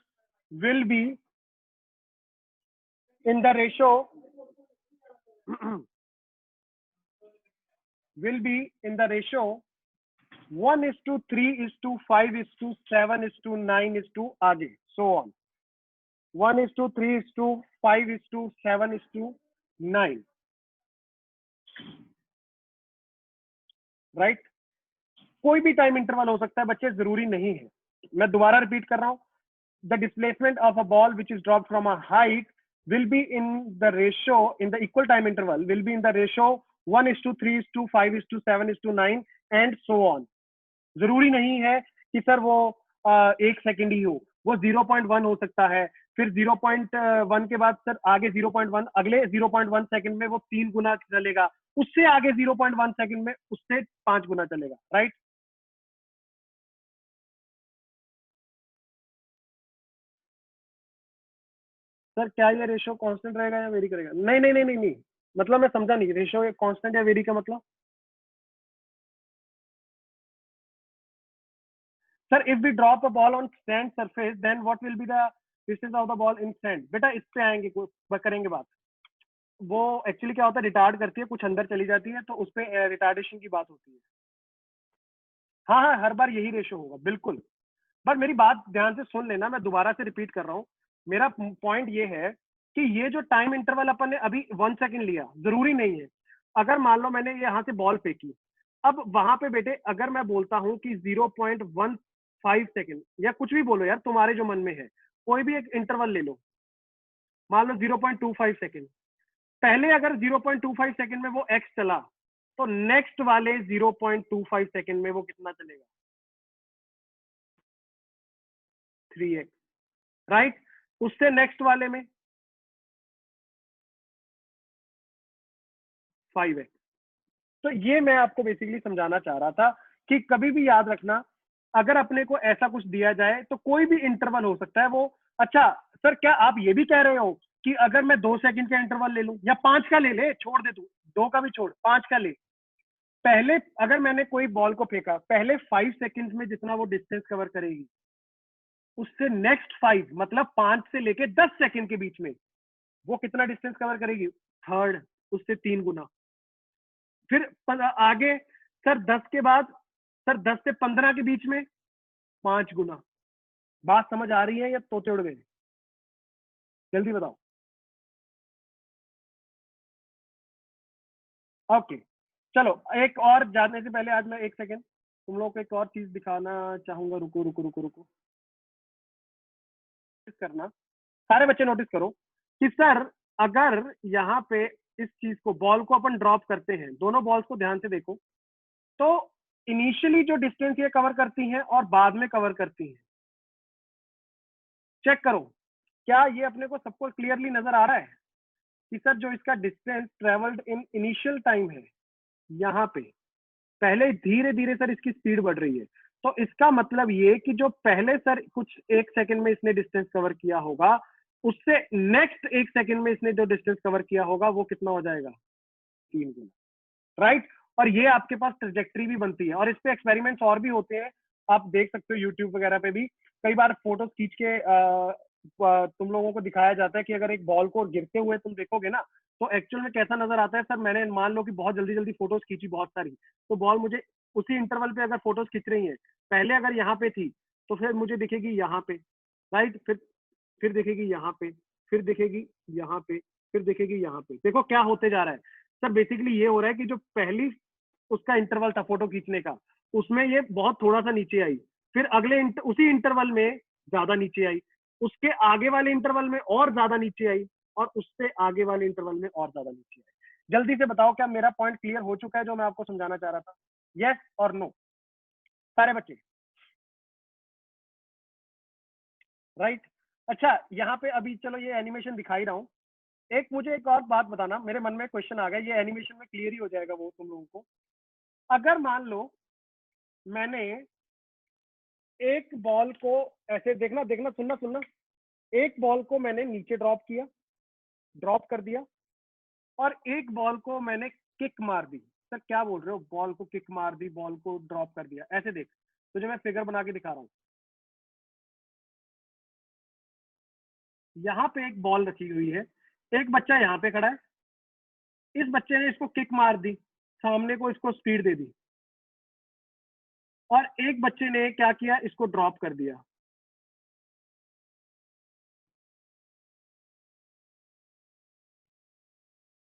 will be in the ratio will be in the ratio 1:3:5:7:9 आगे, so on. 1:3:5:7:9, राइट? कोई भी टाइम इंटरवल हो सकता है बच्चे, जरूरी नहीं है। मैं दोबारा रिपीट कर रहा हूं, the displacement of a ball which is drop from a height will be in the ratio, in the equal time interval will be in the ratio 1:3:5:7:9 and so on. जरूरी नहीं है कि सर वो 1 second ही हो, वो 0.1 हो सकता है, फिर 0.1 के बाद सर आगे 0.1, अगले 0.1 सेकेंड में वो 3 गुना चलेगा, उससे आगे 0.1 सेकेंड में उससे 5 गुना चलेगा, राइट? सर क्या ये रेशियो कांस्टेंट रहेगा या वेरी करेगा? नहीं नहीं नहीं नहीं नहीं, मतलब मैं समझा नहीं, रेशियो कांस्टेंट या वेरी का मतलब? Sir if we drop a ball on sand surface then what will be the distance of the ball in sand? बेटा इस पे आएंगे, करेंगे बात। वो एक्चुअली क्या होता है, रिटार्ड करती है, कुछ अंदर चली जाती है, तो उस पे रिटार्डेशन की बात होती है। हाँ हाँ, हर बार यही रेशियो होगा, बिल्कुल। बट मेरी बात ध्यान से सुन लेना, मैं दोबारा से रिपीट कर रहा हूँ। मेरा पॉइंट ये है कि ये जो टाइम इंटरवल अपन ने अभी 1 सेकेंड लिया, जरूरी नहीं है। अगर मान लो मैंने यहाँ से बॉल फेंकी, अब वहां पे बेटे अगर मैं बोलता हूँ कि 0.15 सेकेंड या कुछ भी बोलो यार, तुम्हारे जो मन में है, कोई भी एक इंटरवल ले लो, मान लो 0.25 सेकेंड। पहले अगर 0.25 सेकेंड में वो एक्स चला, तो नेक्स्ट वाले 0.25 सेकेंड में वो कितना चलेगा? 3x, right? उससे नेक्स्ट वाले में 5x। तो ये मैं आपको बेसिकली समझाना चाह रहा था कि कभी भी याद रखना, अगर अपने को ऐसा कुछ दिया जाए तो कोई भी इंटरवल हो सकता है वो। अच्छा सर, क्या आप ये भी कह रहे हो कि अगर मैं 2 सेकंड का इंटरवल ले लूं या 5 का ले ले, छोड़ दे तू, 2 का भी छोड़, 5 का ले। पहले अगर मैंने कोई बॉल को फेंका, पहले 5 सेकंड्स में जितना वो डिस्टेंस कवर करेगी, उससे नेक्स्ट 5 मतलब 5 से लेके 10 सेकंड के बीच में वो कितना डिस्टेंस कवर करेगी? थर्ड, उससे 3 गुना। फिर आगे सर 10 के बाद, सर 10 से 15 के बीच में 5 गुना। बात समझ आ रही है या तोते उड़ गए? जल्दी बताओ। ओके, चलो एक और जानने से पहले आज मैं 1 सेकेंड तुम लोग को एक और चीज दिखाना चाहूंगा। रुको रुको रुको रुको, नोटिस करना, सारे बच्चे नोटिस करो कि सर अगर यहाँ पे इस चीज को, बॉल को अपन ड्रॉप करते हैं, दोनों बॉल्स को ध्यान से देखो, तो इनिशियली जो डिस्टेंस ये कवर करती हैं और बाद में कवर करती हैं, चेक करो। क्या ये अपने को सबको क्लियरली नजर आ रहा है कि सर जो इसका distance travelled in initial time है, यहाँ पे पहले धीरे धीरे सर इसकी स्पीड बढ़ रही है, तो इसका मतलब ये कि जो पहले सर कुछ 1 सेकंड में इसने डिस्टेंस कवर किया होगा, उससे नेक्स्ट 1 सेकंड में इसने जो डिस्टेंस कवर किया होगा वो कितना हो जाएगा? 3 गुना, राइट? और ये आपके पास ट्रेजेक्ट्री भी बनती है, और इस पे एक्सपेरिमेंट्स और भी होते हैं, आप देख सकते हो यूट्यूब वगैरह पे भी। कई बार फोटोज खींच के तुम लोगों को दिखाया जाता है कि अगर एक बॉल को गिरते हुए तुम देखोगे ना, तो एक्चुअल में कैसा नजर आता है। सर मैंने मान लो कि बहुत जल्दी जल्दी फोटोज खींची बहुत सारी, तो बॉल मुझे उसी इंटरवल पे अगर फोटोज खींच रही है, पहले अगर यहाँ पे थी तो फिर मुझे दिखेगी यहाँ पे, राइट? फिर दिखेगी यहाँ पे, फिर दिखेगी यहाँ पे, फिर दिखेगी यहाँ पे। देखो क्या होते जा रहा है सर, बेसिकली ये हो रहा है कि जो पहली उसका इंटरवल था फोटो खींचने का, उसमें ये बहुत थोड़ा सा नीचे आई, फिर अगले उसी इंटरवल में ज्यादा नीचे आई, उसके आगे वाले इंटरवल में और ज्यादा नीचे आई, और उससे आगे वाले इंटरवल में और ज्यादा नीचे आई। जल्दी से बताओ, क्या मेरा पॉइंट क्लियर हो चुका है जो मैं आपको समझाना चाह रहा था? यस और नो, सारे बच्चे, राइट? अच्छा यहाँ पे अभी चलो ये एनिमेशन दिखा ही रहा हूँ, एक मुझे एक और बात बताना, मेरे मन में क्वेश्चन आ गया, ये एनिमेशन में क्लियर ही हो जाएगा वो तुम लोगों को। अगर मान लो मैंने एक बॉल को ऐसे, देखना देखना, सुनना सुनना, एक बॉल को मैंने नीचे ड्रॉप किया, ड्रॉप कर दिया, और एक बॉल को मैंने किक मार दी। सर क्या बोल रहे हो, बॉल को किक मार दी, बॉल को ड्रॉप कर दिया, ऐसे देख, तुझे मैं फिगर बना के दिखा रहा हूँ। यहाँ पे एक बॉल रखी हुई है, एक बच्चा यहाँ पे खड़ा है, इस बच्चे ने इसको किक मार दी, सामने को इसको स्पीड दे दी, और एक बच्चे ने क्या किया, इसको ड्रॉप कर दिया।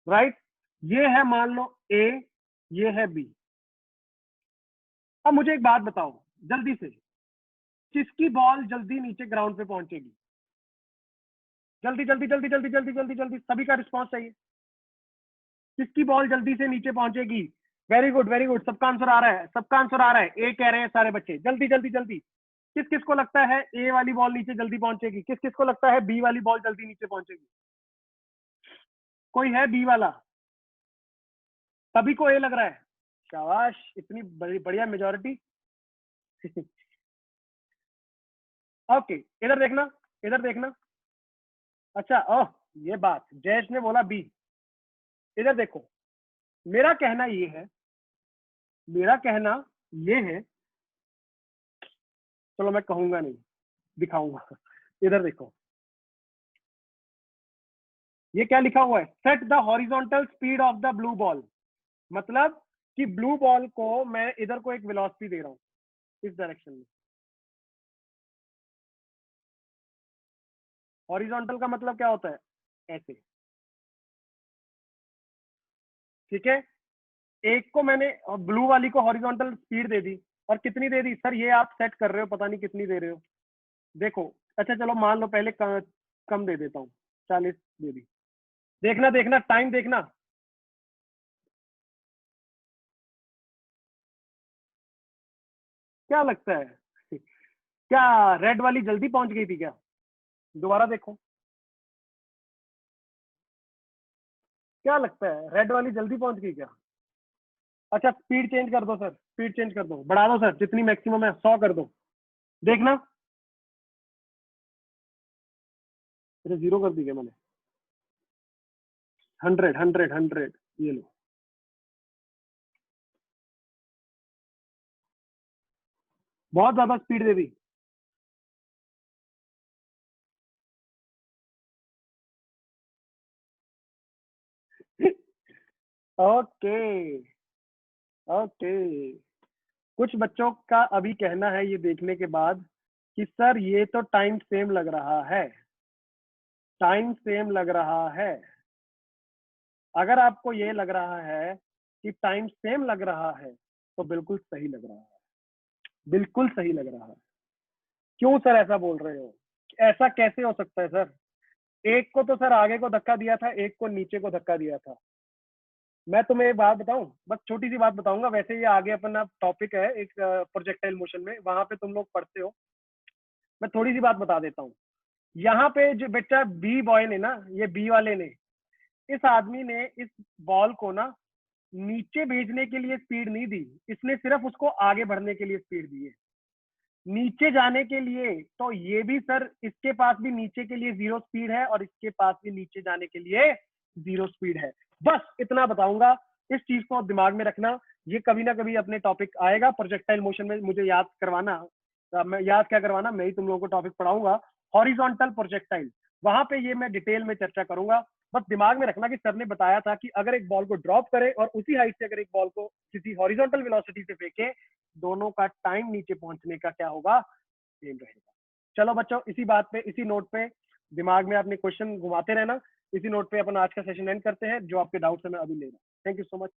राइट, ये है मान लो ए, ये है बी। अब मुझे एक बात बताओ जल्दी से, किसकी बॉल जल्दी नीचे ग्राउंड पे पहुंचेगी? जल्दी जल्दी जल्दी जल्दी जल्दी जल्दी जल्दी, सभी का रिस्पॉन्स चाहिए। किसकी बॉल जल्दी से नीचे पहुंचेगी? वेरी गुड वेरी गुड, सबका आंसर आ रहा है, सबका आंसर आ रहा है, ए कह रहे हैं सारे बच्चे, जल्दी जल्दी जल्दी। किस किस को लगता है ए वाली बॉल नीचे जल्दी पहुंचेगी? किस किस को लगता है बी वाली बॉल जल्दी नीचे पहुंचेगी? कोई है बी वाला? सभी को ए लग रहा है? शाबाश, इतनी बड़ी बढ़िया मेजोरिटी। ओके, इधर देखना, इधर देखना। अच्छा, ओह, ये बात जयेश ने बोला बी। इधर देखो, मेरा कहना ये है, मेरा कहना ये है, चलो मैं कहूंगा नहीं, दिखाऊंगा। इधर देखो, ये क्या लिखा हुआ है, set the horizontal speed of the blue ball. मतलब कि ब्लू बॉल को मैं इधर को एक वेलोसिटी दे रहा हूं, इस डायरेक्शन में। हॉरिजॉन्टल का मतलब क्या होता है? ऐसे, ठीक है। एक को मैंने ब्लू वाली को हॉरिजॉन्टल स्पीड दे दी, और कितनी दे दी सर? ये आप सेट कर रहे हो, पता नहीं कितनी दे रहे हो। देखो, अच्छा चलो मान लो पहले कम दे देता हूँ, 40 दे दी। देखना देखना, टाइम देखना। क्या लगता है, क्या रेड वाली जल्दी पहुंच गई थी क्या? दोबारा देखो, क्या लगता है रेड वाली जल्दी पहुंच गई क्या? अच्छा, स्पीड चेंज कर दो सर, स्पीड चेंज कर दो, बढ़ा दो सर, जितनी मैक्सिमम है 100 कर दो। देखना, फिर 0 कर दी क्या मैंने? 100 100 100, ये लो। बहुत ज्यादा स्पीड दे दी। Okay, okay. कुछ बच्चों का अभी कहना है ये देखने के बाद कि सर ये तो टाइम सेम लग रहा है, टाइम सेम लग रहा है। अगर आपको ये लग रहा है कि टाइम सेम लग रहा है, तो बिल्कुल सही लग रहा है, बिल्कुल सही लग रहा है। क्यों सर ऐसा बोल रहे हो? ऐसा कैसे हो सकता है सर? एक को तो सर आगे को धक्का दिया था, एक को नीचे को धक्का दिया था। मैं तुम्हें एक बात बताऊं, बस छोटी सी बात बताऊंगा, वैसे ये आगे अपना टॉपिक है एक प्रोजेक्टाइल मोशन में, वहां पे तुम लोग पढ़ते हो। मैं थोड़ी सी बात बता देता हूँ। यहाँ पे जो बच्चा बी बॉय ने ना, ये बी वाले ने, इस आदमी ने इस बॉल को ना नीचे भेजने के लिए स्पीड नहीं दी, इसने सिर्फ उसको आगे बढ़ने के लिए स्पीड दी है। नीचे जाने के लिए तो ये भी सर, इसके पास भी नीचे के लिए 0 स्पीड है, और इसके पास भी नीचे जाने के लिए 0 स्पीड है। बस इतना बताऊंगा, इस चीज को दिमाग में रखना। ये कभी ना कभी अपने टॉपिक आएगा प्रोजेक्टाइल मोशन में, मुझे याद करवाना। मैं याद क्या करवाना, मैं ही तुम लोगों को टॉपिक पढ़ाऊंगा, हॉरिजॉन्टल प्रोजेक्टाइल। वहां पे ये मैं डिटेल में चर्चा करूंगा। बस दिमाग में रखना कि सर ने बताया था कि अगर एक बॉल को ड्रॉप करे और उसी हाइट से अगर एक बॉल को किसी हॉरिजॉन्टल वेलोसिटी से फेंके, दोनों का टाइम नीचे पहुंचने का क्या होगा, सेम रहेगा। चलो बच्चों, इसी बात पे, इसी नोट पे दिमाग में अपने क्वेश्चन घुमाते रहना। इसी नोट पे अपन आज का सेशन एंड करते हैं। जो आपके डाउट्स है मैं अभी ले रहा हूँ। Thank you so much.